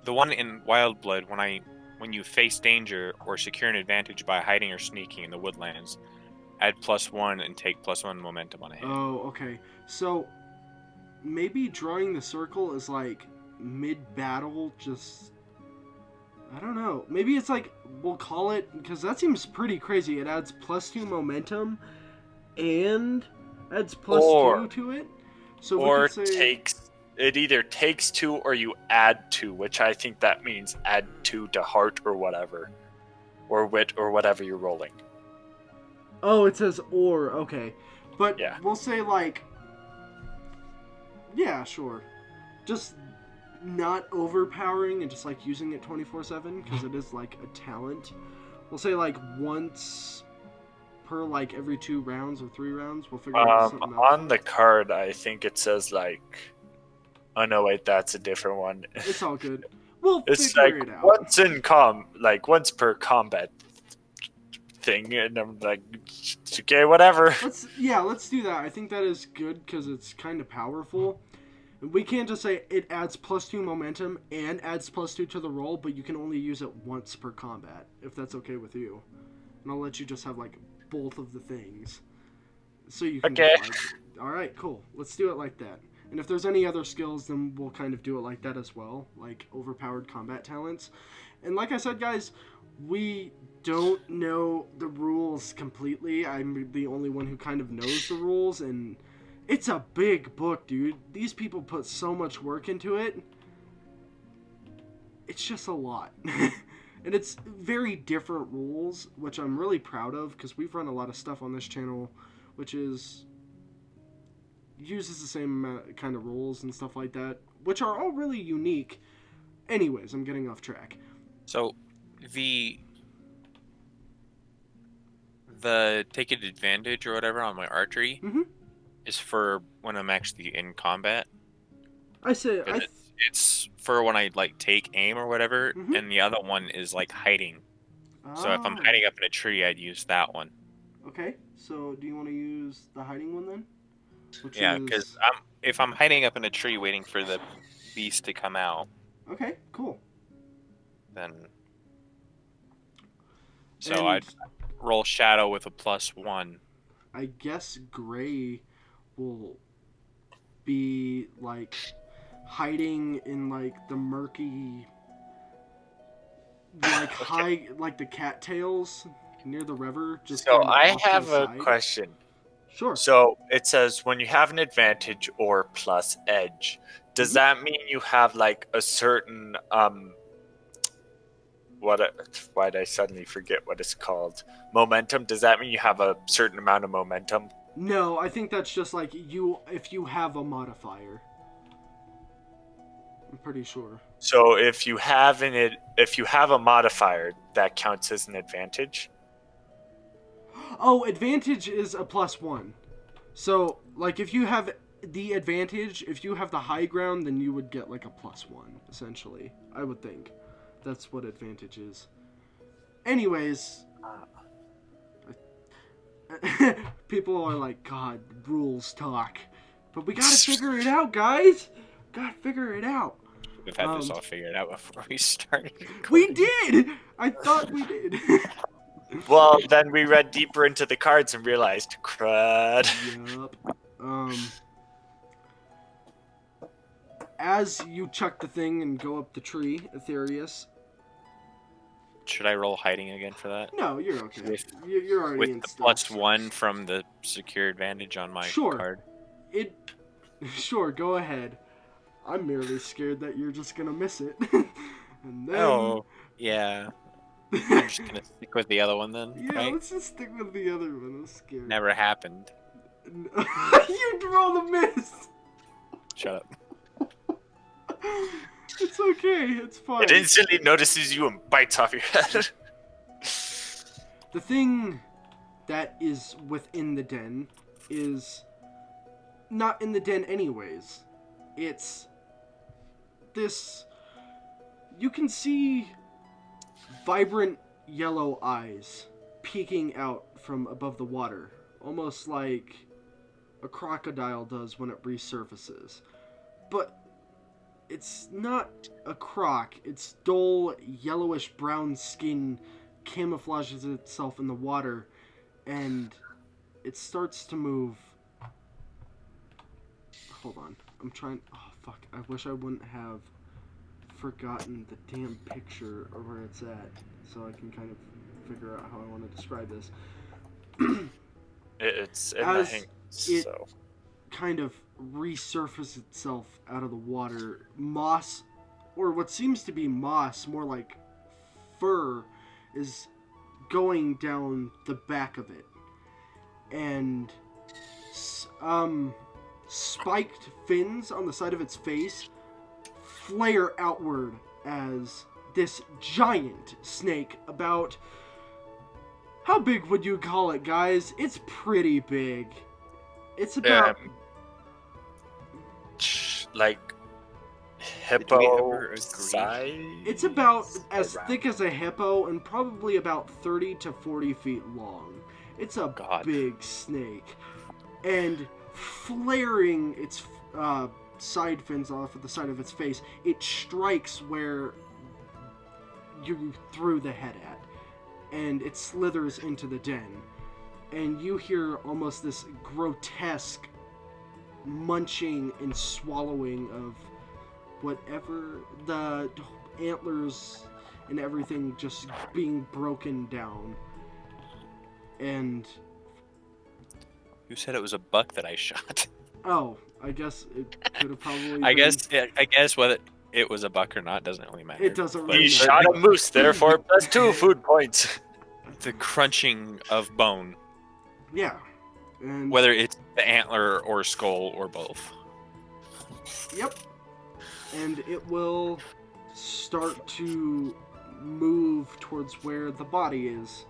The one in wild blood, when you face danger or secure an advantage by hiding or sneaking in the woodlands, add +1 and take +1 momentum on a hit. Oh, okay. So maybe drawing the circle is like mid-battle, just... I don't know. Maybe it's like, we'll call it, because that seems pretty crazy. It adds +2 momentum and adds +2 to it. So we could say... it either takes 2 or you add 2, which I think that means add 2 to heart or whatever, or wit or whatever you're rolling. Oh, it says or. Okay, but Yeah. we'll say like. Yeah, sure. Just not overpowering and just like using it 24/7 because it is like a talent. We'll say like once per like every 2 rounds or 3 rounds. We'll figure out something else. On the card, I think it says like. Oh no, wait, that's a different one. It's all good. We'll It's figure like it out. once per combat thing, and I'm like, okay, whatever. Let's do that. I think that is good because it's kind of powerful. We can't just say it adds +2 momentum and adds +2 to the roll, but you can only use it once per combat, if that's okay with you. And I'll let you just have like both of the things. So you can Okay. like, alright, cool. Let's do it like that. And if there's any other skills, then we'll kind of do it like that as well, like overpowered combat talents. And like I said, guys, we don't know the rules completely. I'm the only one who kind of knows the rules, and it's a big book, dude. These people put so much work into it. It's just a lot. And it's very different rules, which I'm really proud of, because we've run a lot of stuff on this channel, which is uses the same amount, kind of rules and stuff like that, which are all really unique. Anyways, I'm getting off track. So, the taking advantage or whatever on my archery is for when I'm actually in combat. I say it's for when I like take aim or whatever, and the other one is like hiding. So if I'm hiding up in a tree, I'd use that one. Okay, so do you want to use the hiding one then? Yeah, because if I'm hiding up in a tree waiting for the beast to come out. Okay, cool. Then. So I'd roll shadow with a +1. I guess gray will be like hiding in like the murky, like high, like the cattails near the river. Just so kind of I off to have the a side. question. Sure. So it says when you have an advantage or plus edge, does that mean you have like a certain why did I suddenly forget what it's called? Momentum? Does that mean you have a certain amount of momentum? No, I think that's just like if you have a modifier. I'm pretty sure. So if you have a modifier, that counts as an advantage? Oh, advantage is a +1. So, like, if you have the advantage, if you have the high ground, then you would get, like, a +1, essentially. I would think. That's what advantage is. Anyways. People are like, God, rules talk. But we gotta figure it out, guys! Gotta figure it out. We've had this all figured out before we started. We did! I thought we did. Well, then we read deeper into the cards and realized, crud. Yup. As you chuck the thing and go up the tree, Aetherius. Should I roll hiding again for that? No, you're okay. You're already in with the stealth. +1 from the secure advantage on my card. Sure, go ahead. I'm merely scared that you're just gonna miss it. And then... Oh, yeah. I'm just gonna stick with the other one then. Yeah, right? let's just stick with the other one. I'm scared. Never happened. You rolled a miss. Shut up. It's okay. It's fine. It instantly notices you and bites off your head. The thing that is within the den is not in the den anyways. It's this... You can see vibrant yellow eyes peeking out from above the water, almost like a crocodile does when it resurfaces. But it's not a croc. Its dull, yellowish brown skin camouflages itself in the water, and it starts to move. Hold on. I'm trying... Oh, fuck. I wish I wouldn't have forgotten the damn picture or where it's at, so I can kind of figure out how I want to describe this. It's in the hang, so... kind of resurface itself out of the water. Moss, or what seems to be moss, more like fur, is going down the back of it. And spiked fins on the side of its face flare outward as this giant snake, about... How big would you call it, guys? It's pretty big. It's about... like Did we hippo ever agree? size? It's about as thick as a hippo and probably about 30 to 40 feet long. It's a big snake. And flaring its side fins off at the side of its face, it strikes where you threw the head at. And it slithers into the den. And you hear almost this grotesque munching and swallowing of whatever, the antlers and everything just being broken down. And Who said it was a buck that I shot? oh, I guess it could have probably been... I guess whether it was a buck or not doesn't really matter. It doesn't But really You matter. shot a moose, therefore +2 food points. the crunching of bone, Yeah. And whether it's the antler or skull or both. Yep. And it will start to move towards where the body is.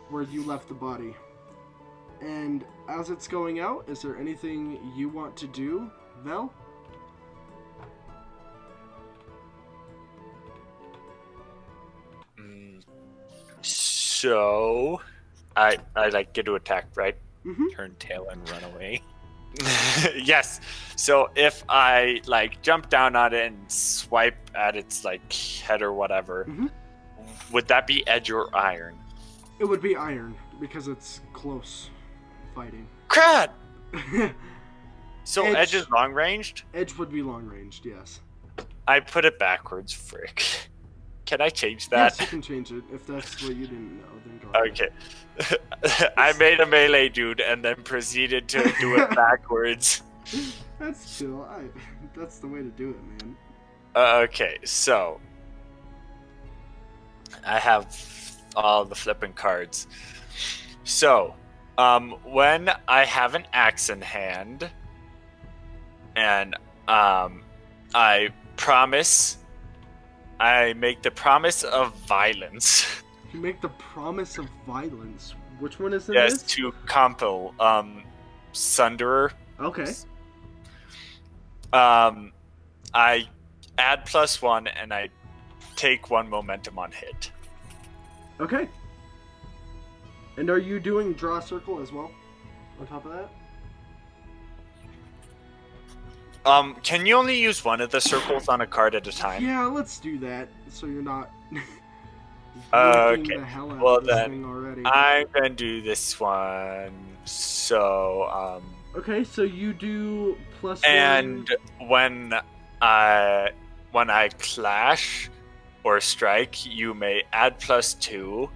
Where you left the body. And as it's going out, is there anything you want to do, Vel? So, I like get to attack, right? Mm-hmm. Turn tail and run away. Yes. So if I like jump down on it and swipe at its like head or whatever, Mhm. would that be edge or iron? It would be iron, because it's close fighting. Crap! So Edge. edge is long ranged? Edge would be long ranged, yes. I put it backwards, frick. Can I change that? Yes, you can change it. If that's what you didn't know, then go ahead. Okay. I made a melee dude and then proceeded to do it backwards. That's chill. That's the way to do it, man. Okay, so I have all the flipping cards. So, when I have an axe in hand, and I make the promise of violence. You make the promise of violence. Which one is it? Yes, to Compel, Sunderer. Okay. I add +1 and I take 1 momentum on hit. Okay. And are you doing draw circle as well? On top of that? Can you only use one of the circles on a card at a time? Yeah, let's do that. So you're not Okay. working the hell out Well, of this then, thing already. I'm gonna do this one. So, Okay, so you do +1. and when I clash or strike, you may add +2.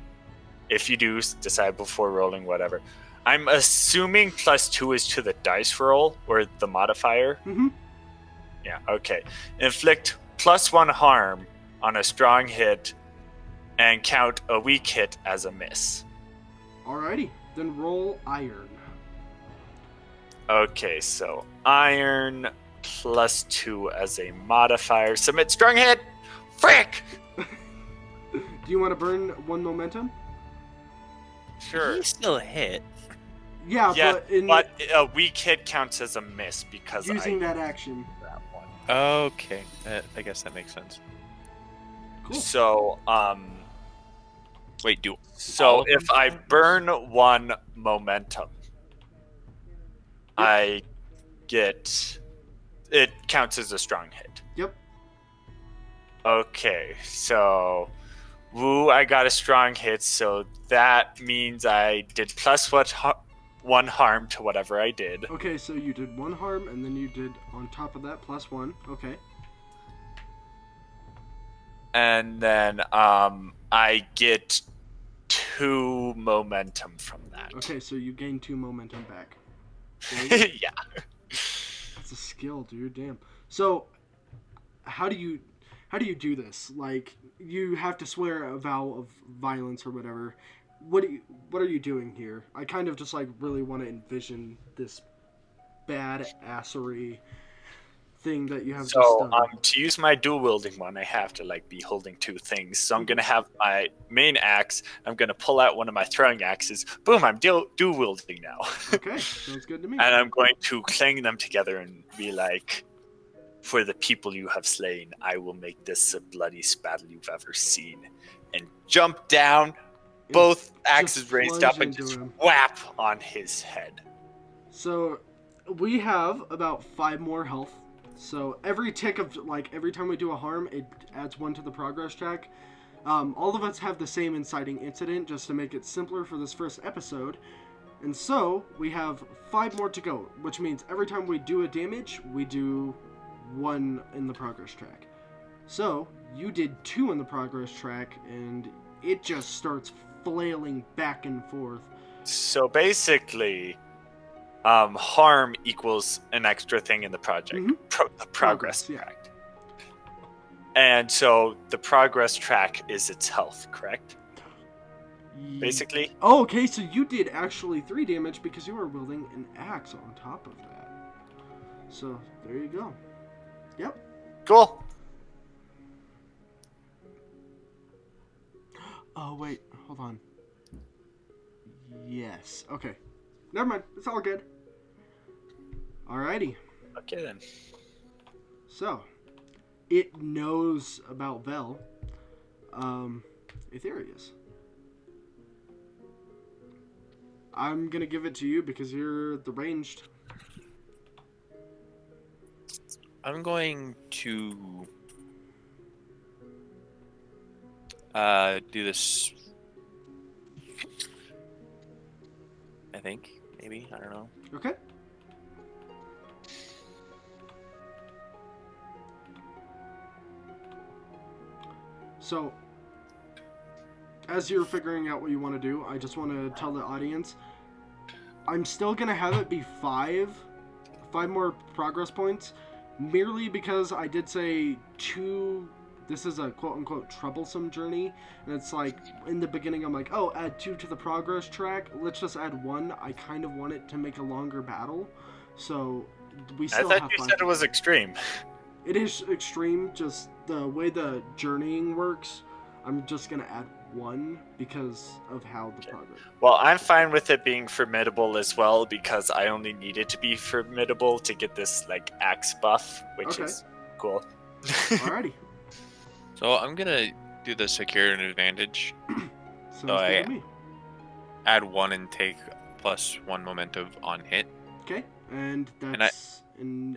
If you do, decide before rolling whatever. I'm assuming +2 is to the dice roll or the modifier. Mm-hmm. Yeah, okay. Inflict +1 harm on a strong hit and count a weak hit as a miss. Alrighty, then roll iron. Okay, so iron +2 as a modifier. Submit strong hit! Frick! Do you want to burn 1 momentum? Sure. He still hit. Yeah, Yeah, but in but a weak hit counts as a miss because using I that action. that one. Okay, I guess that makes sense. Cool. So, Wait, do all So of them if I count? burn 1 momentum, I get... It counts as a strong hit. Yep. Okay, so... Woo, I got a strong hit, so that means I did +1 harm to whatever I did. Okay, so you did 1 harm, and then you did on top of that +1. Okay. And then I get 2 momentum from that. Okay, so you gain 2 momentum back. Okay. Yeah. That's a skill, dude. Damn. So, how do you do this? Like, you have to swear a vow of violence or whatever. What are you doing here? I kind of just like really want to envision this badassery thing that you have just So done. to use my dual wielding one, I have to like be holding two things. So I'm gonna have my main axe. I'm gonna pull out one of my throwing axes. Boom! I'm dual wielding now. Okay, sounds good to me. And I'm going to clang them together and be like, "For the people you have slain, I will make this the bloodiest battle you've ever seen." And jump down, both axes raised up, and just whap on his head. So we have about 5 more health. So every tick of, like, every time we do a harm, it adds 1 to the progress track. All of us have the same inciting incident, just to make it simpler for this first episode. And so we have 5 more to go, which means every time we do a damage, we do 1 in the progress track. So you did 2 in the progress track, and it just starts flailing back and forth. So basically, harm equals an extra thing in the project, the progress track. And so the progress track is its health, correct? Basically. Oh, okay, so you did actually 3 damage because you were wielding an axe on top of that. So there you go. Yep. Cool. Oh wait, hold on. Yes. Okay. Never mind. It's all good. Alrighty. Okay then. So, it knows about Vel. Aetherius. I'm gonna give it to you because you're the ranged. I'm going to do this. I think, maybe, I don't know. Okay. So, as you're figuring out what you want to do, I just want to tell the audience, I'm still going to have it be 5 more progress points, merely because I did say 2, this is a quote-unquote troublesome journey, and it's like, in the beginning I'm like, oh, add 2 to the progress track, let's just add 1. I kind of want it to make a longer battle, so we still have 5. I thought you said it was extreme. It is extreme, just the way the journeying works, I'm just going to add 1 because of how the progress. Well, I'm fine with it being formidable as well because I only need it to be formidable to get this like axe buff, which is cool. Alrighty. So I'm gonna do the secure and advantage. So I add 1 and take +1 momentum on hit. Okay, and that's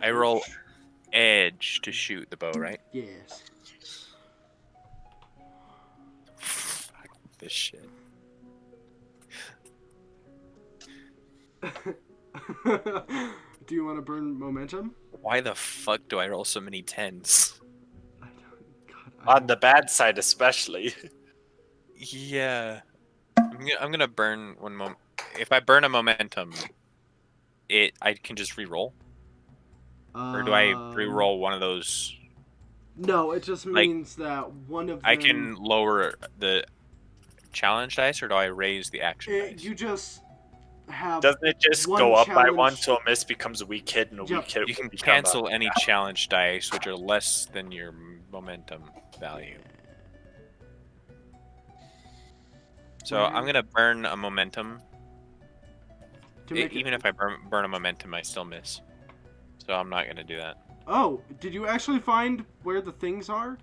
I roll edge to shoot the bow, right? Yes. Fuck this shit. Do you want to burn momentum? Why the fuck do I roll so many 10s? On the bad side, especially. Yeah, I'm gonna burn 1 moment. If I burn a momentum, I can just re-roll. Or do I re-roll one of those? No, it just means that one of them... I can lower the challenge dice, or do I raise the action dice? You just have... Doesn't it just go up by 1 till a miss becomes a weak hit, and a weak hit you can cancel any challenge dice which are less than your momentum value. So I'm gonna burn a momentum. Even if I burn a momentum, I still miss. So I'm not gonna do that. Oh, did you actually find where the things are?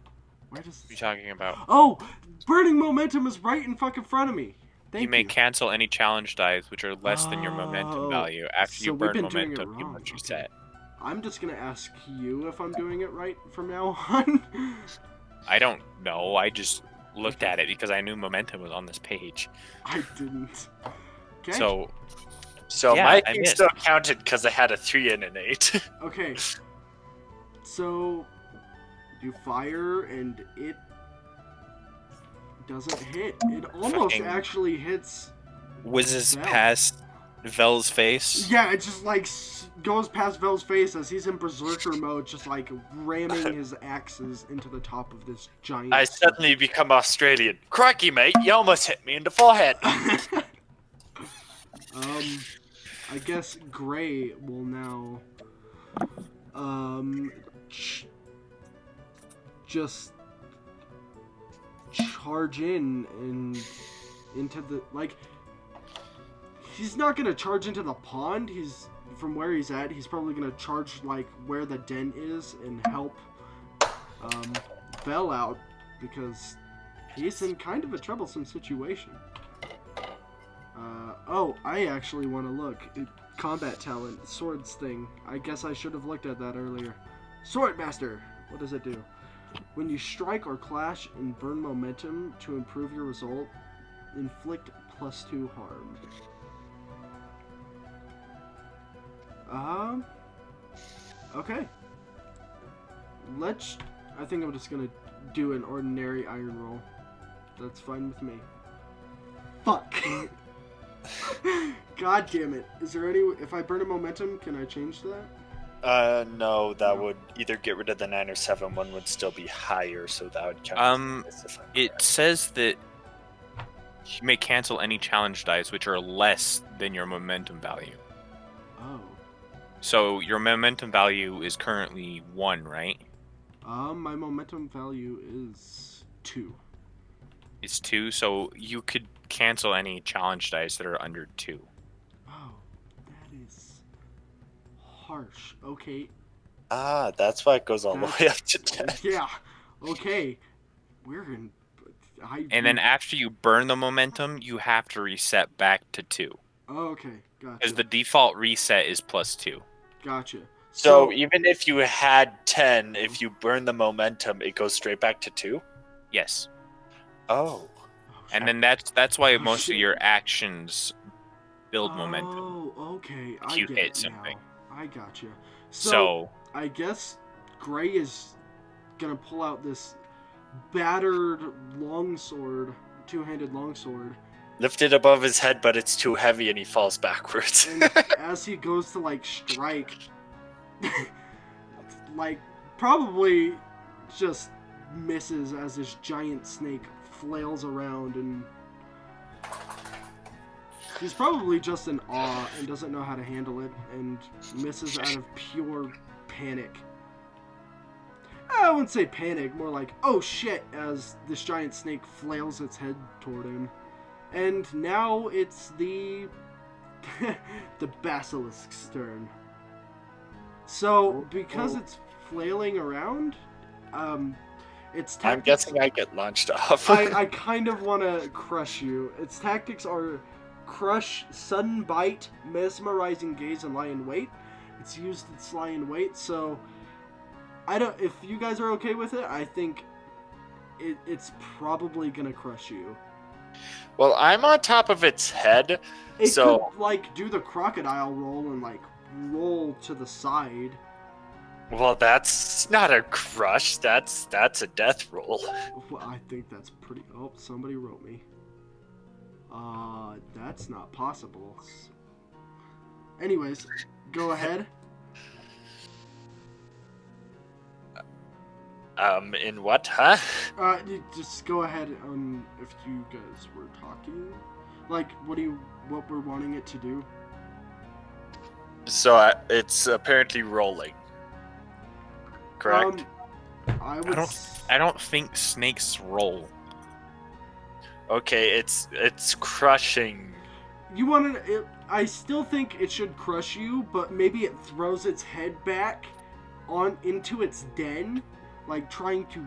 Where does... What are you talking about? Oh, burning momentum is right in fucking front of me. Thank you. You may cancel any challenge dice which are less than your momentum value. After you burn momentum, you must reset. I'm just gonna ask you if I'm doing it right from now on. I don't know. I just looked at it because I knew momentum was on this page. I didn't. Okay. So yeah, my thing still counted because I had a 3 and an 8. Okay. So you fire and it doesn't hit. It almost actually hits. Whizzes past Vel's face. Yeah, it just like goes past Vel's face as he's in berserker mode, just like ramming his axes into the top of this giant. I suddenly become Australian. Crikey, mate, you almost hit me in the forehead. I guess Gray will now, just charge in and into the, like, he's not gonna charge into the pond. He's, from where he's at, he's probably gonna charge like where the den is and help Vel out, because he's in kind of a troublesome situation. Oh, I actually want to look. Combat talent, swords thing. I guess I should have looked at that earlier. Swordmaster! What does it do? When you strike or clash and burn momentum to improve your result, inflict +2 harm. Okay. I think I'm just gonna do an ordinary iron roll. That's fine with me. Fuck! God damn it. Is there any... If I burn a momentum, can I change that? No, that would either get rid of the 9 or 7. One would still be higher, so that would count. It says that you may cancel any challenge dice which are less than your momentum value. Oh. So your momentum value is currently 1, right? My momentum value is 2. It's 2, so you could cancel any challenge dice that are under 2. Oh, that is harsh. Okay. Ah, that's why it goes all the way up to 10. Yeah. Okay. We're in... And then after you burn the momentum, you have to reset back to 2. Okay, gotcha. Because the default reset is +2. Gotcha. So even if you had 10, if you burn the momentum, it goes straight back to 2? Yes. Oh. And then that's why most of your actions build momentum. Oh, okay. If you hit something. Now. I gotcha. So I guess Gray is gonna pull out this battered longsword, two-handed longsword. Lift it above his head, but it's too heavy and he falls backwards. And as he goes to like strike, like probably just misses as this giant snake flails around, and he's probably just in awe and doesn't know how to handle it and misses out of pure panic. I wouldn't say panic, more like, oh shit, as this giant snake flails its head toward him. And now it's the the basilisk's turn. So, because it's flailing around, its tactics... I'm guessing I get launched off. I kind of want to crush you. Its tactics are crush, sudden bite, mesmerizing gaze, and lie in wait. It's used its lie in wait, so if you guys are okay with it, I think it's probably gonna crush you. Well, I'm on top of its head, It could, like, do the crocodile roll and, like, roll to the side. Well, that's not a crush. That's a death roll. Well, I think that's pretty... Oh, somebody wrote me. That's not possible. Anyways, go ahead. In what, huh? You just go ahead, if you guys were talking. Like, what we're wanting it to do. So, it's apparently rolling. Correct? I don't think snakes roll. Okay, it's crushing. You want to... I still think it should crush you, but maybe it throws its head back into its den, like trying to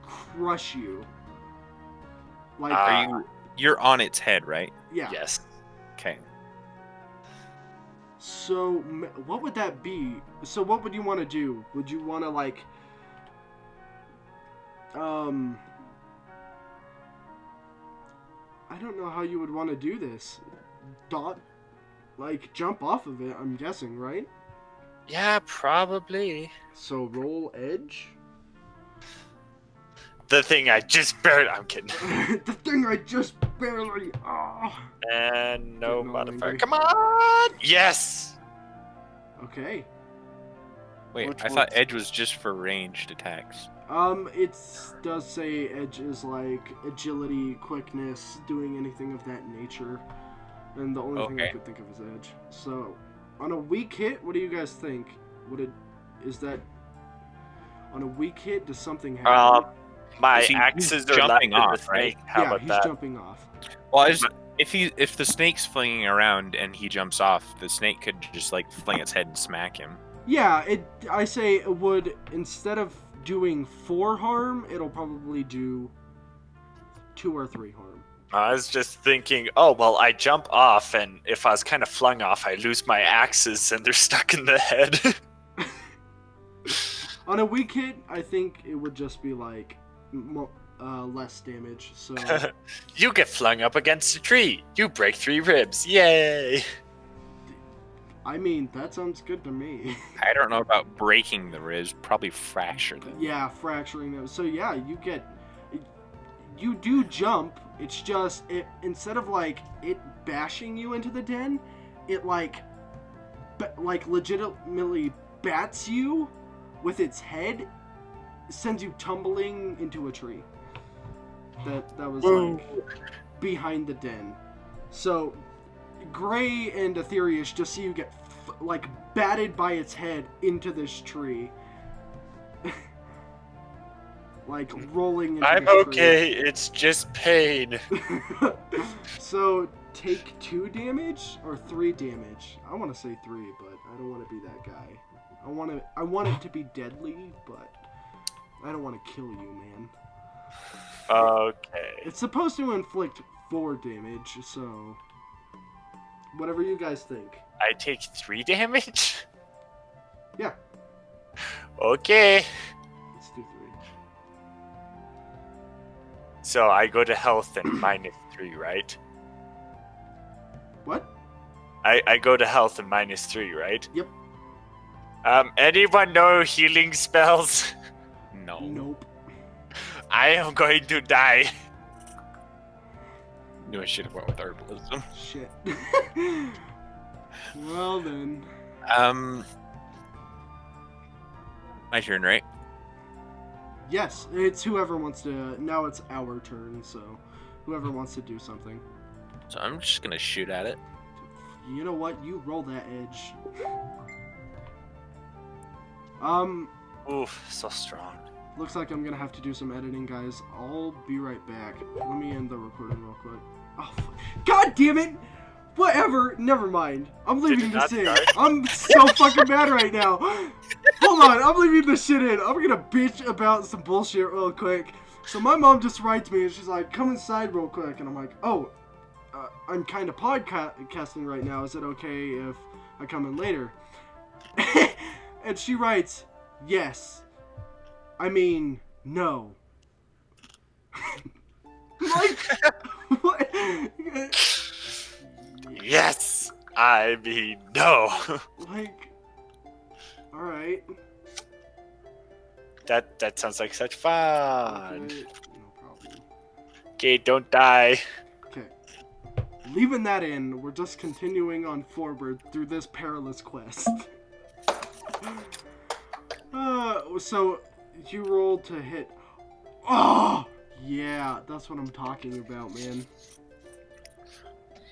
crush you. Like, you're on its head, right? Yeah. Yes. Okay. So, what would that be? So, what would you want to do? Would you want to, like, I don't know how you would want to do this. Jump off of it, I'm guessing, right? Yeah, probably. So, roll edge? The thing I just buried. I'm kidding. The thing I just barely. Oh. And no Getting all modifier. angry. Come on! Yes! Okay. Wait, Which I thought works. edge was just for ranged attacks. It does say edge is like agility, quickness, doing anything of that nature. And the only thing I Okay. could think of is edge. So, on a weak hit, what do you guys think? Is that on a weak hit? Does something happen? My Is he- axes he's are left jumping in the off, right? snake. How yeah, about he's that? jumping off. Well, if the snake's flinging around and he jumps off, the snake could just like fling its head and smack him. Yeah, I say it would, instead of doing 4 harm, it'll probably do 2 or 3 harm. I was just thinking, oh, well, I jump off, and if I was kind of flung off, I lose my axes, and they're stuck in the head. On a weak hit, I think it would just be like less damage. So You get flung up against a tree. You break 3 ribs. Yay! I mean, that sounds good to me. I don't know about breaking the ribs, probably fracture them. Yeah, fracturing them. So yeah, you do jump. It's just instead of like it bashing you into the den, it like legitimately bats you with its head, sends you tumbling into a tree. That was like behind the den. So Gray and Aetherius just see you get like batted by its head into this tree. Like rolling into I'm this okay. It's just pain. tree. So take 2 damage or 3 damage. I want to say 3, but I don't want to be that guy. I want it to be deadly, but I don't want to kill you, man. Okay. It's supposed to inflict 4 damage, so whatever you guys think. I take 3 damage? Yeah. Okay. Let's do 3. So I go to health and -3, right? What? I go to health and -3, right? Yep. Anyone know healing spells? No. Nope. I am going to die. Knew I should have went with herbalism. Shit. Well then. My turn, right? Yes, it's whoever wants to. Now it's our turn, so whoever wants to do something. So I'm just gonna shoot at it. You know what? You roll that edge. Oof, so strong. Looks like I'm gonna have to do some editing, guys. I'll be right back. Let me end the recording real quick. Oh, God damn it! Whatever, never mind. I'm leaving Did this not in. start? I'm so fucking mad right now. Hold on, I'm leaving this shit in. I'm gonna bitch about some bullshit real quick. So my mom just writes me and she's like, come inside real quick. And I'm like, oh, I'm kind of podcasting right now. Is it okay if I come in later? And she writes, yes. I mean, no. Like, what? Yes, I mean no. Like, alright. That sounds like such fun. Okay, no problem. Okay, don't die. Okay. Leaving that in, we're just continuing on forward through this perilous quest. So you rolled to hit. Oh, yeah, that's what I'm talking about, man.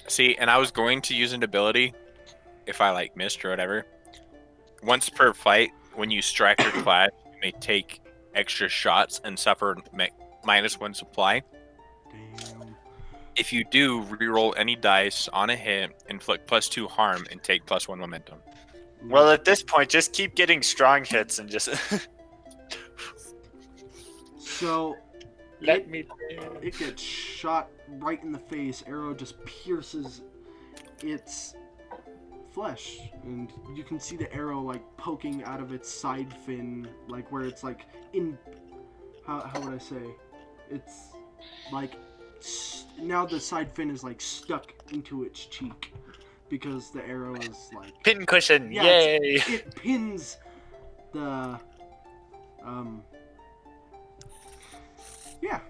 See, and I was going to use an ability if I like missed or whatever. Once per fight, when you strike or clash, you may take extra shots and suffer -1 supply. Damn. If you do, reroll any dice on a hit, inflict +2 harm, and take +1 momentum. Well, at this point, just keep getting strong hits and just So let me live. it gets shot right in the face. Arrow just pierces its flesh, and you can see the arrow like poking out of its side fin, like where it's like in. How would I say? It's like now the side fin is like stuck into its cheek because the arrow is like. Pin cushion, Yeah, yay! It pins the. Yeah.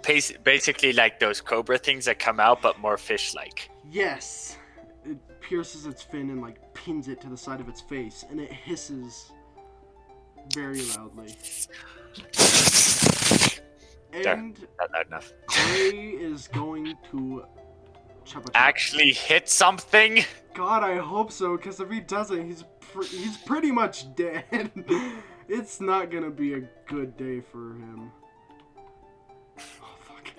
basically like those cobra things that come out, but more fish-like. Yes. It pierces its fin and like pins it to the side of its face, and it hisses very loudly. And Not loud enough. Gray is going to Actually hit something. God, I hope so, because if he doesn't, he's pretty much dead. It's not gonna be a good day for him. Oh fuck!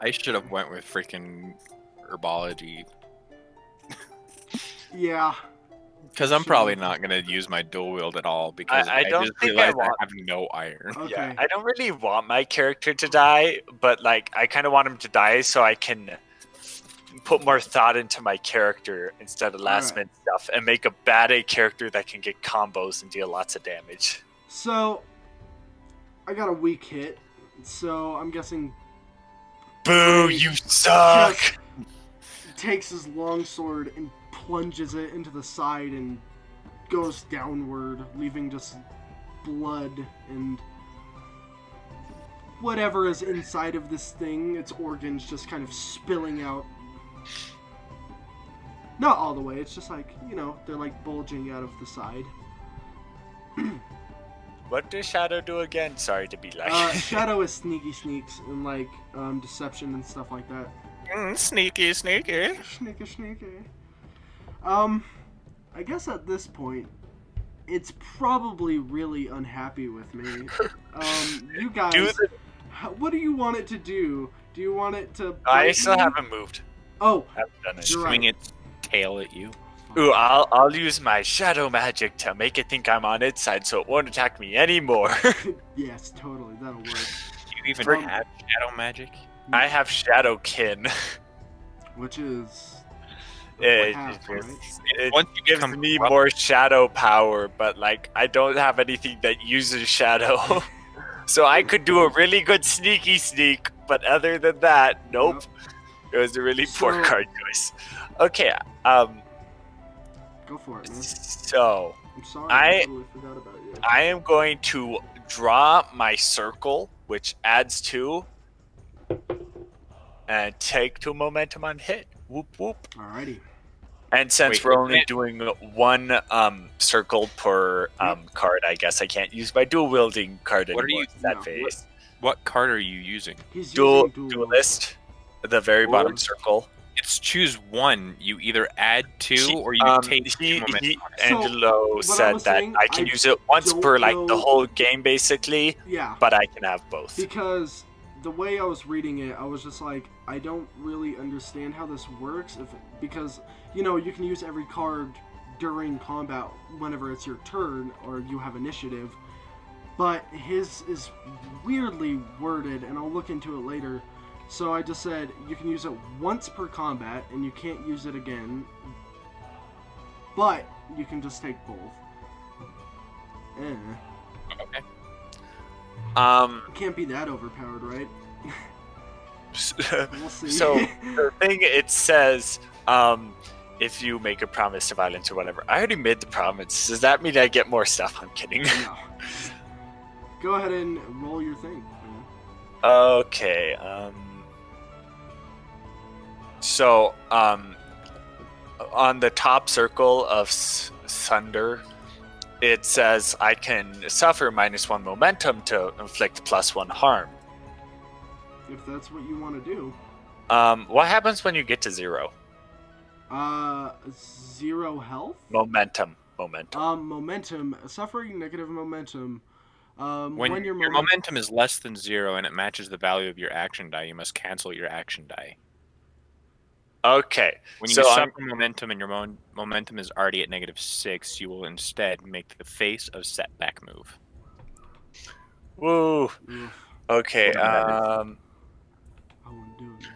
I should have went with freaking herbology. Yeah. Because I'm probably not gonna use my dual wield at all because I don't just think realized I want- have no iron. Okay. Yeah, I don't really want my character to die, but like I kind of want him to die so I can put more thought into my character instead of last minute stuff and make a bad A character that can get combos and deal lots of damage. So, I got a weak hit, so I'm guessing Boo, Gray you suck! just takes his longsword and plunges it into the side and goes downward, leaving just blood and whatever is inside of this thing, its organs just kind of spilling out. Not all the way, it's just like, you know, they're like bulging out of the side. What does Shadow do again? Sorry to be like. Shadow is sneaky sneaks and like deception and stuff like that. Sneaky. Sneaky. I guess at this point, it's probably really unhappy with me. You guys, what do you want it to do? Do you want it to? I still me? haven't moved. Oh, Haven't done it. You're Swing right. its tail at you. Ooh, I'll use my shadow magic to make it think I'm on its side, so it won't attack me anymore. Yes, totally. That'll work. Do you even Frick. have shadow magic? I have shadow kin. Which is It, half, it, right? it Once you gives become me corrupt- more shadow power, but like I don't have anything that uses shadow. So I could do a really good sneaky sneak, but other than that, nope. It was a really poor So- card choice. Okay, Go for it, man. so I'm sorry. I- I totally forgot about you. I am going to draw my circle, which adds 2, and take 2 momentum on hit. Whoop whoop. Alrighty. And since Wait, we're only wait. doing 1 circle per card, I guess I can't use my dual wielding card What are anymore. you- That no, phase. What card are you using? He's Dual using duelist, the very bottom circle. It's choose one. You either add 2 He- or you take 2 momentum. So, Angelo what I said was that saying, I can I use it once don't per like the know- whole game basically, Yeah. but I can have both. Because the way I was reading it, I was just like, I don't really understand how this works. Because, you know, you can use every card during combat whenever it's your turn or you have initiative. But his is weirdly worded, and I'll look into it later. So I just said, you can use it once per combat, and you can't use it again. But you can just take both. Okay. It can't be that overpowered, right? We'll see. So the thing it says, if you make a promise to violence or whatever. I already made the promise. Does that mean I get more stuff? I'm kidding. No. Go ahead and roll your thing. Man. Okay. So on the top circle of Thunder, it says I can suffer -1 momentum to inflict +1 harm. If that's what you want to do. What happens when you get to 0? 0 health? Momentum. Momentum. Suffering negative momentum. When your momentum is less than 0 and it matches the value of your action die, you must cancel your action die. Okay. When you So suffer momentum and your momentum is already at -6, you will instead make the face of setback move. Woo. Oof, Okay. Whatever that I wouldn't do it.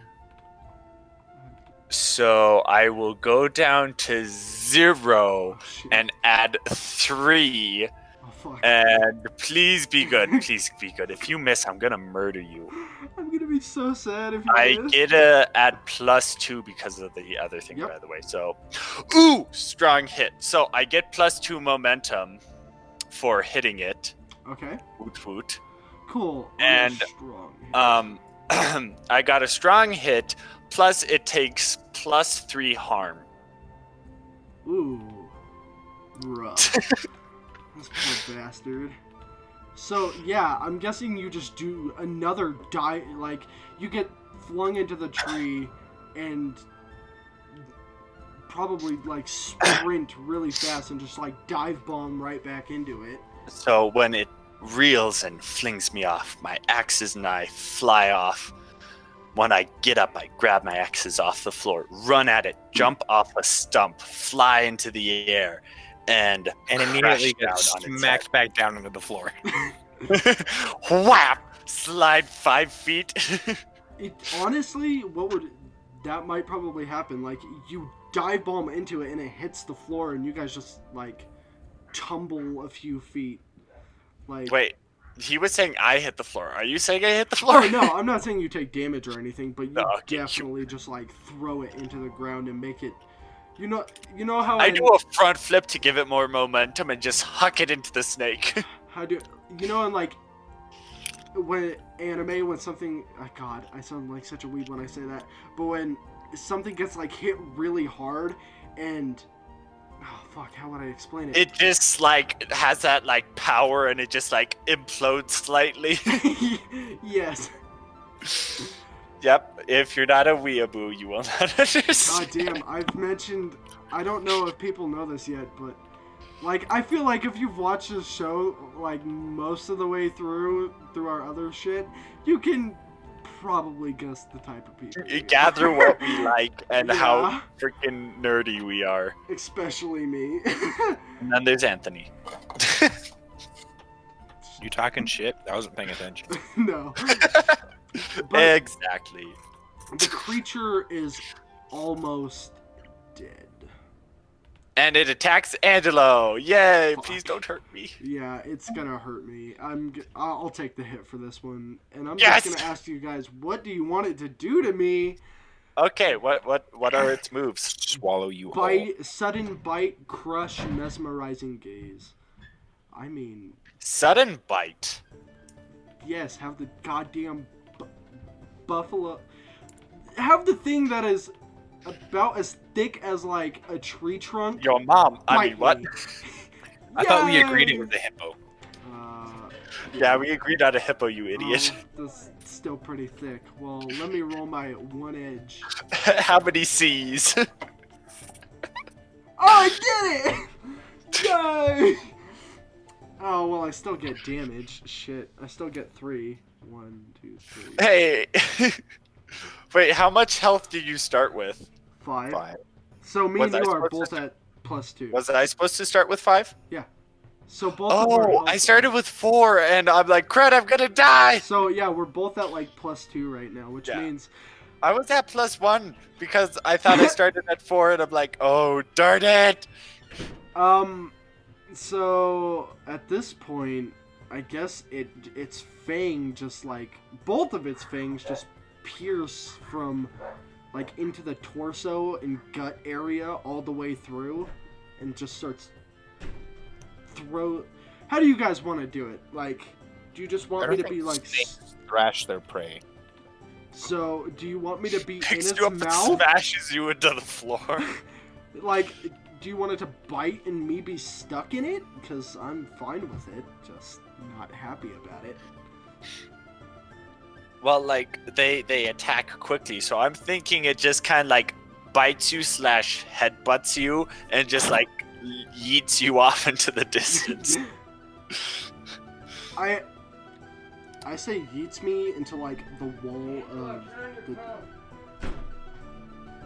So I will go down to 0 Oh, shit. and add 3. Oh, fuck. And please be good. Please be good. If you miss, I'm gonna murder you. I'm gonna be so sad if you I miss. get to add +2 because of the other thing, Yep. by the way. So, ooh, strong hit. So I get +2 momentum for hitting it. Okay. Woot woot. Cool. And, Strong. Um, I got a strong hit, plus it takes +3 harm. Ooh. Rough. This poor bastard. So, yeah, I'm guessing you just do another like, you get flung into the tree and probably, like, sprint really fast and just, like, dive bomb right back into it. So when it reels and flings me off, my axes and I fly off. When I get up, I grab my axes off the floor, run at it, jump off a stump, fly into the air, and immediately crash get down on its smacked back down into the floor. Whap! Slide 5 feet. Honestly, that might probably happen. Like, you dive bomb into it and it hits the floor and you guys just, like, tumble a few feet. Like, Wait, he was saying I hit the floor. Are you saying I hit the floor? Oh, no, I'm not saying you take damage or anything, but you Okay, definitely just, like, throw it into the ground and make it... You know how I do a front flip to give it more momentum and just huck it into the snake. You know, in, like, when something... Oh, God, I sound like such a weeb when I say that. But when something gets, like, hit really hard and... Oh, fuck, how would I explain it? It just, like, has that, like, power and it just, like, implodes slightly. Yes. Yep, if you're not a weeaboo, you will not understand. God damn, I've mentioned... I don't know if people know this yet, but... Like, I feel like if you've watched this show, like, most of the way through our other shit, you can probably guess the type of people. You gather what we like and Yeah. how freaking nerdy we are. Especially me. And then there's Anthony. You talking shit? I wasn't paying attention. No. But Exactly. the creature is almost dead. And it attacks Angelo. Yay! Fuck. Please don't hurt me. Yeah, it's gonna hurt me. I'll take the hit for this one, and I'm Yes! just gonna ask you guys, what do you want it to do to me? Okay, what are its moves? Swallow you whole. Bite, sudden bite, crush, mesmerizing gaze. I mean, Sudden bite. yes, have the goddamn buffalo. Have the thing that is about as thick as, like, a tree trunk. Your mom. I bite mean, what? me. I thought we Yay! agreed it was a hippo. Yeah, we agreed on a hippo, you idiot. That's still pretty thick. Well, let me roll my one edge. How many C's? Oh, I did it! Yay! Oh, well, I still get damage. Shit. I still get 3. 1, 2, 3. Hey. Wait, how much health did you start with? 5. 5. So me Was and I you are supposed both at +2. Was I supposed to start with 5? So both of us Oh, I started with 4, and I'm like, crud, I'm gonna die! So yeah, we're both at like +2 right now, which Yeah. means I was at +1 because I thought I started at 4, and I'm like, oh, darn it! so at this point, I guess its fang just like both of its fangs just pierce from like into the torso and gut area all the way through, and just starts How do you guys want to do it? Like, do you just want me to be like? Thrash their prey. So, do you want me to be in Picks its you up and mouth? smashes you into the floor. Like, do you want it to bite and me be stuck in it? Because I'm fine with it, just not happy about it. Well, like, they attack quickly, so I'm thinking it just kind of, like, bites you / headbutts you and just, like, yeets you off into the distance. I say yeets me into like the wall of the...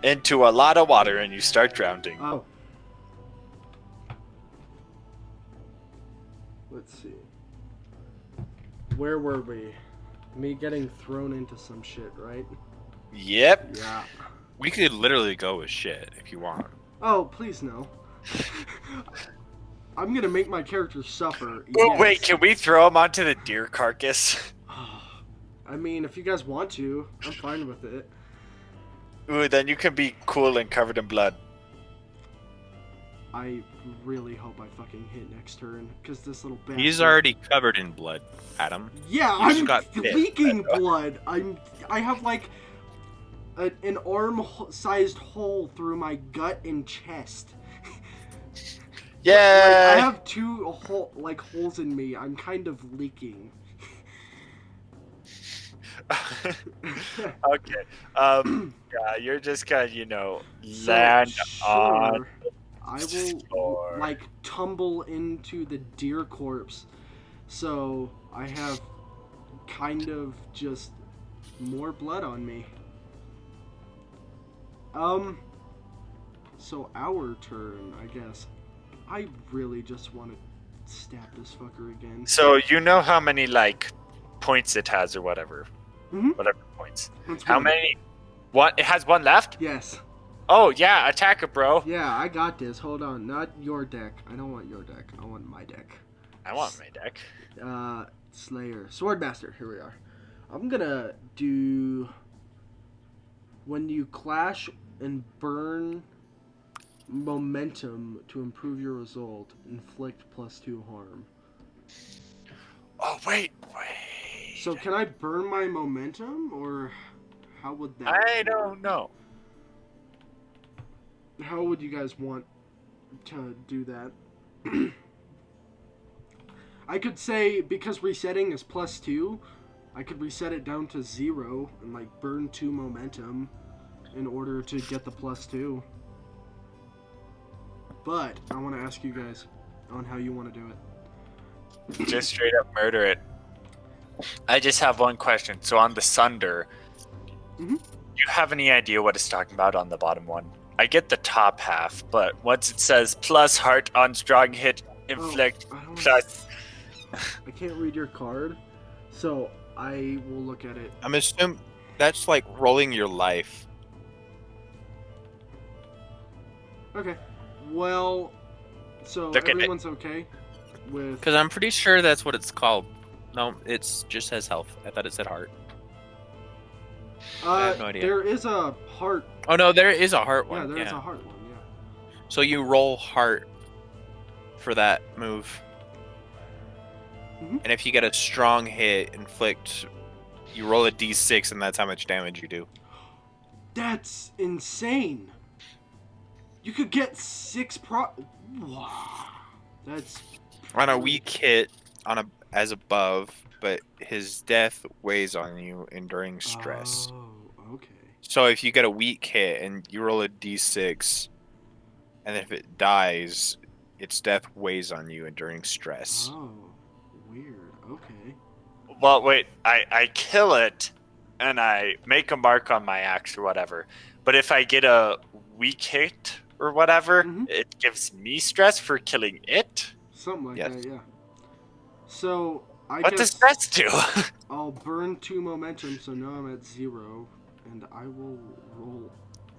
Into a lot of water, and you start drowning. Oh. Let's see. Where were we? Me getting thrown into some shit, right? Yep. Yeah. We could literally go with shit if you want. Oh, please no. I'm gonna make my character suffer. Oh, Yes. wait, can we throw him onto the deer carcass? I mean, if you guys want to, I'm fine with it. Ooh, then you can be cool and covered in blood. I really hope I fucking hit next turn, because this little bastard... He's already covered in blood, Adam. Yeah, You just I'm got bit, leaking that's all. blood. I have like an arm-sized hole through my gut and chest. Yeah. Like, I have two holes in me. I'm kind of leaking. Okay. Yeah, you're just gonna, land on I the will floor. like tumble into the deer corpse. So I have kind of just more blood on me. So our turn, I guess. I really just want to stab this fucker again. So you know how many points it has or whatever. Mhm. Whatever points. That's How one. many? One. It has one left. Yes. Oh yeah, attack it, bro. Yeah, I got this. Hold on. Not your deck. I don't want your deck. I want my deck. I want my deck. Slayer. Swordmaster. Here we are. I'm gonna do... When you clash and burn momentum to improve your result, inflict +2 harm. Oh wait. So can I burn my momentum, or how would that I work? don't know. How would you guys want to do that? I could say, because resetting is +2, I could reset it down to 0 and burn 2 momentum in order to get the +2. But I want to ask you guys on how you want to do it. Just straight up murder it. I just have one question. So on the Sunder, Mhm. do you have any idea what it's talking about on the bottom one? I get the top half, but once it says plus heart on strong hit, inflict I don't plus. I can't read your card, so I will look at it. I'm assuming that's like rolling your life. Okay. Well, so Look at it. everyone's okay with... Because I'm pretty sure that's what it's called. No, it's just says health. I thought it said heart. I have no idea. There is a heart. Oh no, there is a heart one. Yeah, there is a heart one, yeah. So you roll heart for that move. Mhm. And if you get a strong hit, inflict, you roll a d6 and that's how much damage you do. That's insane. You could get 6 Wow. That's... On a weak hit, as above, but his death weighs on you enduring stress. Oh, okay. So if you get a weak hit and you roll a d6, and if it dies, its death weighs on you enduring stress. Oh, weird. Okay. Well, wait. I kill it, and I make a mark on my axe or whatever. But if I get a weak hit or whatever, Mhm. it gives me stress for killing it. Something like Yes. that, yeah. So, I What does guess stress do? I'll burn 2 momentum, so now I'm at 0, and I will roll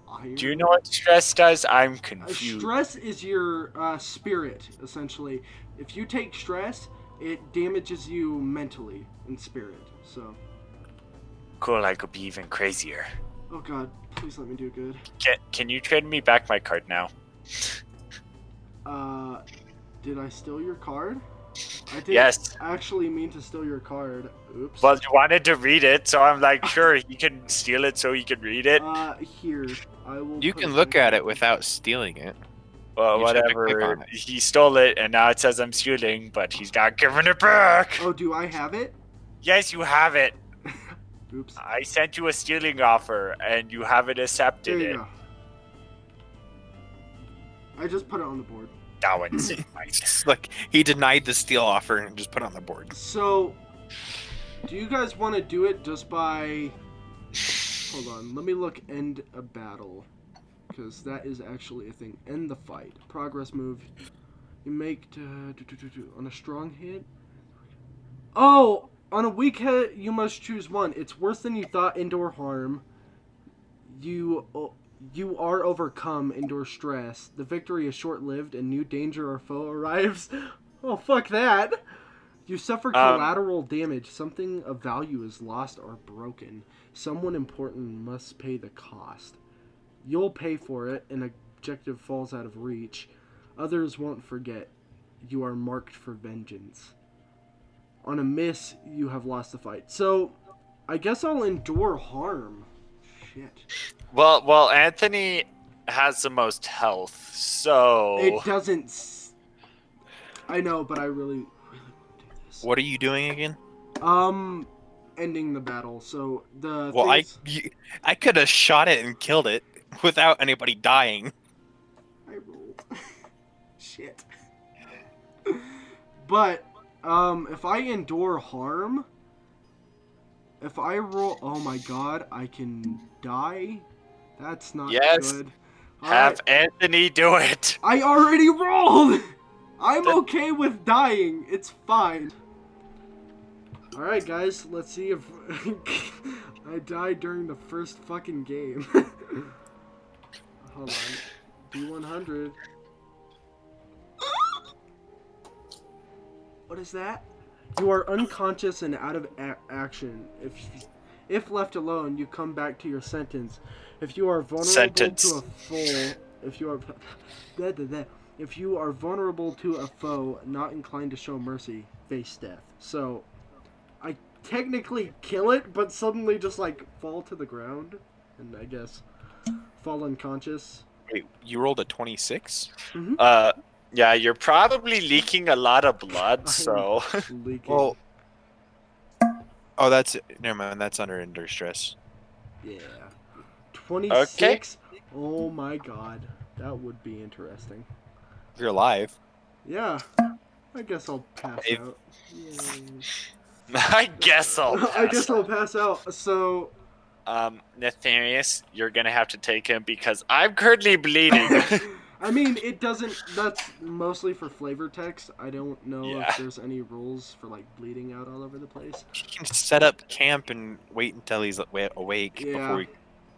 iron. Do you know what stress does? I'm confused. Stress is your spirit, essentially. If you take stress, it damages you mentally and spirit. So, Cool, I could be even crazier. oh god, please let me do good. Can you trade me back my card now? Did I steal your card? I didn't Yes. actually mean to steal your card. Oops. Well, you wanted to read it, so I'm like, sure, he can steal it so he can read it. Here, I will. You put can it look back at in. it without stealing it. Well, you just have to click whatever. on it. He stole it, and now it says I'm stealing, but he's not giving it back. Oh, do I have it? Yes, you have it. Oops. I sent you a stealing offer, and you haven't There accepted you it. go. I just put it on the board. That one's It's like he denied the steal offer and just put it on the board. So, do you guys want to do it just by... Hold on, let me look end a battle. Because that is actually a thing. End the fight. Progress move. You make... on a strong hit? Oh! On a weak hit, you must choose one. It's worse than you thought, endure harm. You are overcome, endure stress. The victory is short-lived and new danger or foe arrives. Oh, fuck that. You suffer collateral damage. Something of value is lost or broken. Someone important must pay the cost. You'll pay for it. An objective falls out of reach. Others won't forget. You are marked for vengeance. On a miss, you have lost the fight. So, I guess I'll endure harm. Shit. Well, Anthony has the most health, so It doesn't. I know, but I really want to do this. What are you doing again? Ending the battle. So the. Well, things... I could have shot it and killed it without anybody dying. I rolled. Shit. But if I endure harm, if I roll, oh my god, I can die. That's not good. Have Anthony do it. I already rolled. I'm okay with dying. It's fine. All right, guys. Let's see if I die during the first fucking game. Hold on. D100. What is that? You are unconscious and out of action. If left alone, you come back to your sentence. If you are vulnerable to a foe, if you are vulnerable to a foe not inclined to show mercy, face death. So, I technically kill it, but suddenly just like fall to the ground, and I guess fall unconscious. Wait, you rolled a 26? Mm-hmm. Yeah, you're probably leaking a lot of blood, so... Well... Oh, that's... Never mind, that's under endure stress. Yeah. 26? Okay. Oh my god. That would be interesting. You're alive. Yeah. I guess I'll pass out. I guess I'll pass out. So... Nathanius, you're gonna have to take him because I'm currently bleeding. I mean, it doesn't... That's mostly for flavor text. I don't know if there's any rules for, like, bleeding out all over the place. You can set up camp and wait until he's awake before we...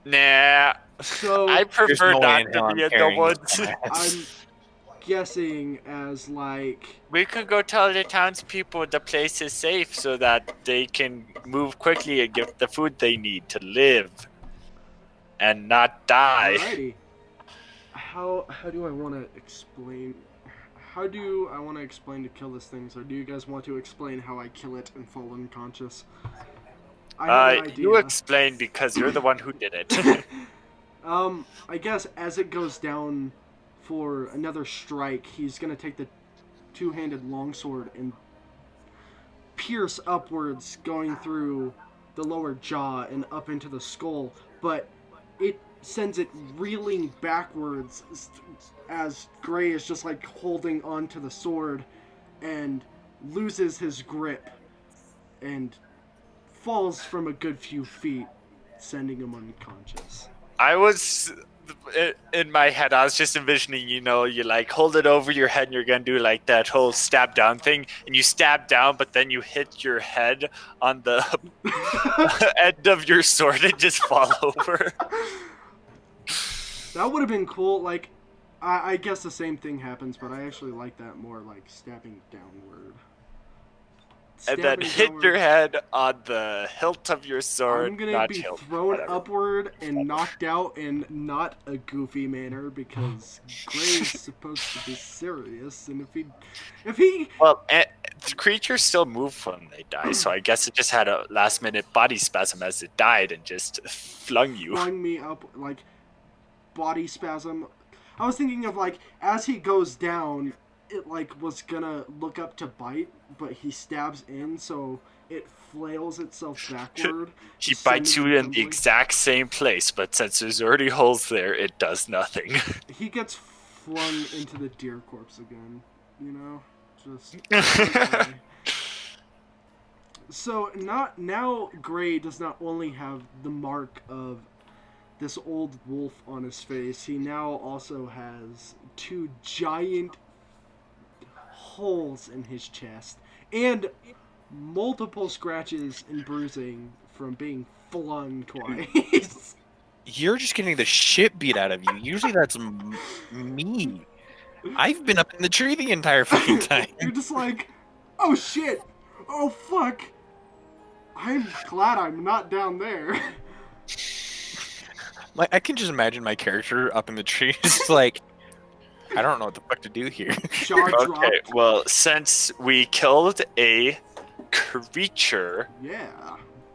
Nah. So... I prefer not to be in the woods. I'm guessing as, like... We could go tell the townspeople the place is safe so that they can move quickly and get the food they need to live. And not die. Alrighty. How do I want to explain? How do I want to explain to kill this thing? Or do you guys want to explain how I kill it and fall unconscious? I have an idea. You explain because you're the one who did it. I guess as it goes down for another strike, he's gonna take the two-handed longsword and pierce upwards, going through the lower jaw and up into the skull. But it sends it reeling backwards as Gray is just like holding onto the sword and loses his grip and falls from a good few feet, sending him unconscious. I was, in my head, I was just envisioning, you like hold it over your head and you're gonna do like that whole stab down thing, and you stab down, but then you hit your head on the end of your sword and just fall over. That would have been cool. Like, I guess the same thing happens, but I actually like that more, like stabbing downward. And then hit your head on the hilt of your sword. I'm gonna be thrown upward and knocked out in not a goofy manner because Gray's supposed to be serious, and if he well, the creatures still move when they die, so I guess it just had a last-minute body spasm as it died and just flung me up like body spasm. I was thinking of like as he goes down, it like was gonna look up to bite, but he stabs in, so it flails itself backward. He bites you in the exact same place, but since there's already holes there, it does nothing. He gets flung into the deer corpse again, just so now Gray does not only have the mark of this old wolf on his face, he now also has two giant holes in his chest and multiple scratches and bruising from being flung twice. You're just getting the shit beat out of you. Usually that's me. I've been up in the tree the entire fucking time. You're just like, oh shit, oh fuck. I'm glad I'm not down there. Like, I can just imagine my character up in the tree, just like, I don't know what the fuck to do here. Okay, well, since we killed a creature,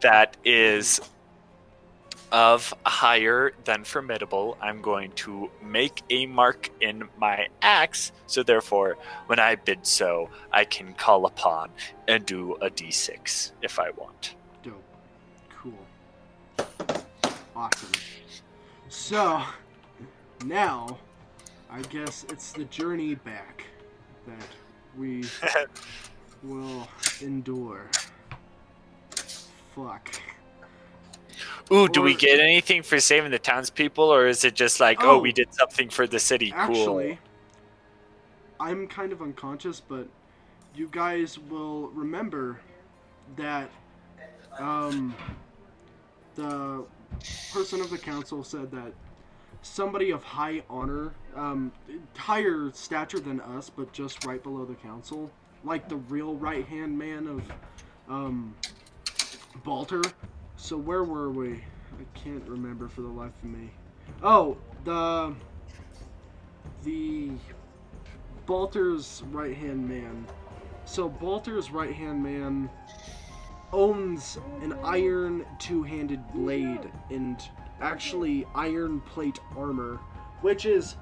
that is of higher than formidable, I'm going to make a mark in my axe, so therefore, when I bid so, I can call upon and do a d6 if I want. Dope. Cool. Awesome. So, now, I guess it's the journey back that we will endure. Fuck. Ooh, do we get anything for saving the townspeople, or is it just like, oh, we did something for the city? Actually, cool. I'm kind of unconscious, but you guys will remember that the person of the council said that somebody of high honor, higher stature than us, but just right below the council, like the real right-hand man of Balter. So where were we? I can't remember for the life of me. Oh, the Balter's right-hand man. So Balter's right-hand man owns an iron two-handed blade and actually iron plate armor, which is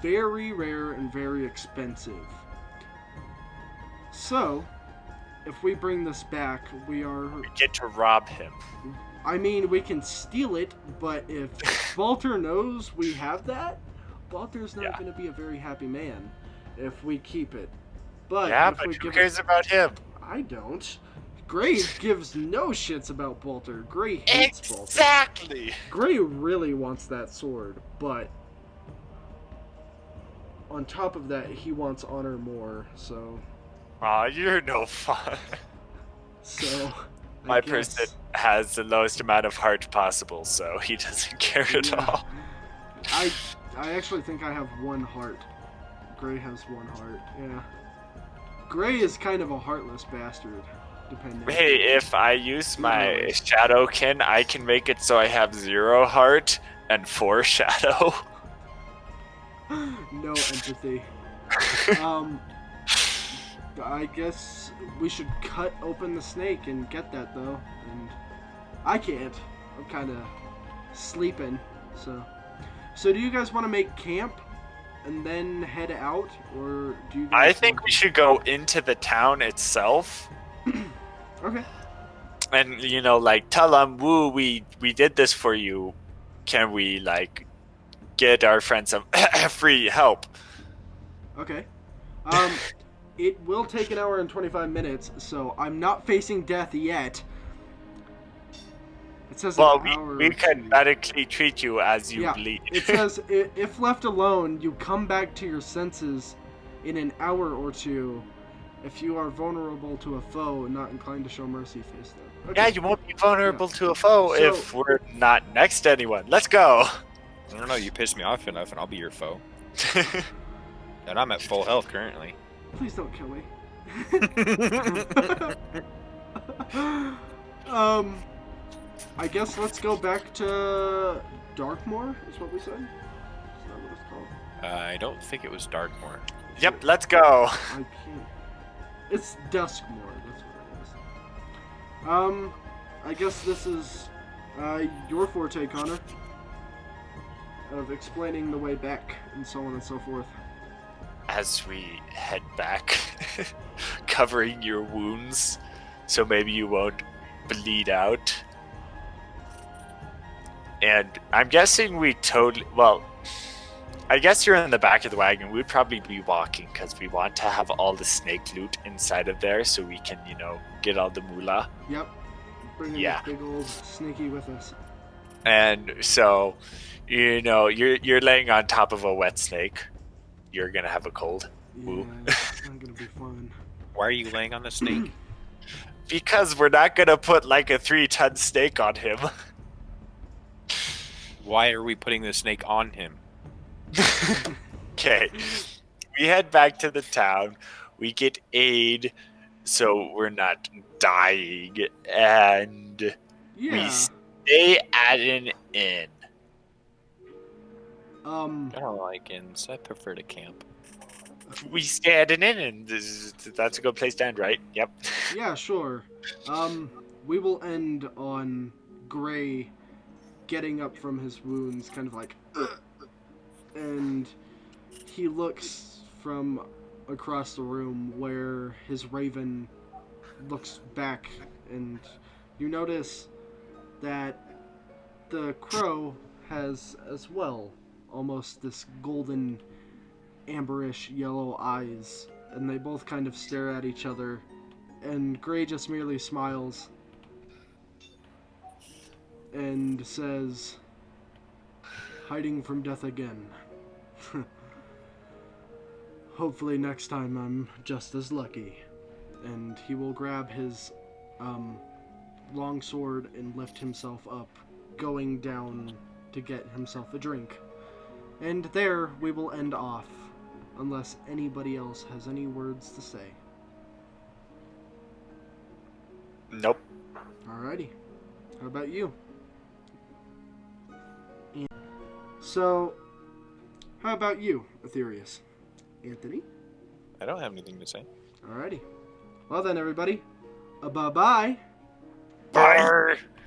very rare and very expensive. So, if we bring this back, we get to rob him. I mean, we can steal it, but if Balter knows we have that, Balter's not going to be a very happy man if we keep it. But yeah, if but we who cares about him? I don't. Gray gives no shits about Balter. Gray hates Balter. Exactly. Gray really wants that sword, but on top of that, he wants honor more, so... Aw, you're no fun. So, my person has the lowest amount of heart possible, so he doesn't care at all. I actually think I have one heart. Gray has one heart, yeah. Gray is kind of a heartless bastard, depending. Hey, if I use my Shadowkin, I can make it so I have 0 heart and 4 shadow. No empathy. I guess we should cut open the snake and get that, though. And I can't. I'm kind of sleeping, so... So do you guys want to make camp and then head out, or do you guys I think we should go into the town itself. Okay. And, you know, like, tell them, woo, we did this for you. Can we, like, get our friends some free help? Okay. It will take an hour and 25 minutes, so I'm not facing death yet. It says we can medically treat you as you bleed. It says, if left alone, you come back to your senses in an hour or two. If you are vulnerable to a foe and not inclined to show mercy, face them. Okay. Yeah, you won't be vulnerable to a foe if we're not next to anyone. Let's go. I don't know, you pissed me off enough and I'll be your foe. And I'm at full health currently. Please don't kill me. I guess let's go back to Darkmoor, is what we said? Is that what it's called? I don't think it was Darkmoor. Yep, let's go. I can't. It's Duskmoor, that's what it is. I guess this is your forte, Connor, of explaining the way back and so on and so forth. As we head back, covering your wounds, so maybe you won't bleed out. And I'm guessing I guess you're in the back of the wagon. We'd probably be walking because we want to have all the snake loot inside of there so we can, you know, get all the moolah. Yep. Bringing this big old snaky with us. And so, you know, you're laying on top of a wet snake. You're gonna have a cold. Yeah, it's not gonna be fun. Why are you laying on the snake? Because we're not gonna put like a 3-ton snake on him. Why are we putting the snake on him? Okay. We head back to the town. We get aid so we're not dying. And we stay at an inn. I don't like inns. I prefer to camp. We stay at an inn, and that's a good place to end, right? Yep. Yeah, sure. we will end on Gray getting up from his wounds, kind of like, ugh, and he looks from across the room where his raven looks back, and you notice that the crow has as well almost this golden, amberish yellow eyes, and they both kind of stare at each other, and Gray just merely smiles and says, "Hiding from death again. Hopefully next time I'm just as lucky." And he will grab his long sword and lift himself up, going down to get himself a drink. And there we will end off, unless anybody else has any words to say. Nope. Alrighty. How about you? So, how about you, Aetherius? Anthony? I don't have anything to say. Alrighty. Well then, everybody. Bye-bye. Bye.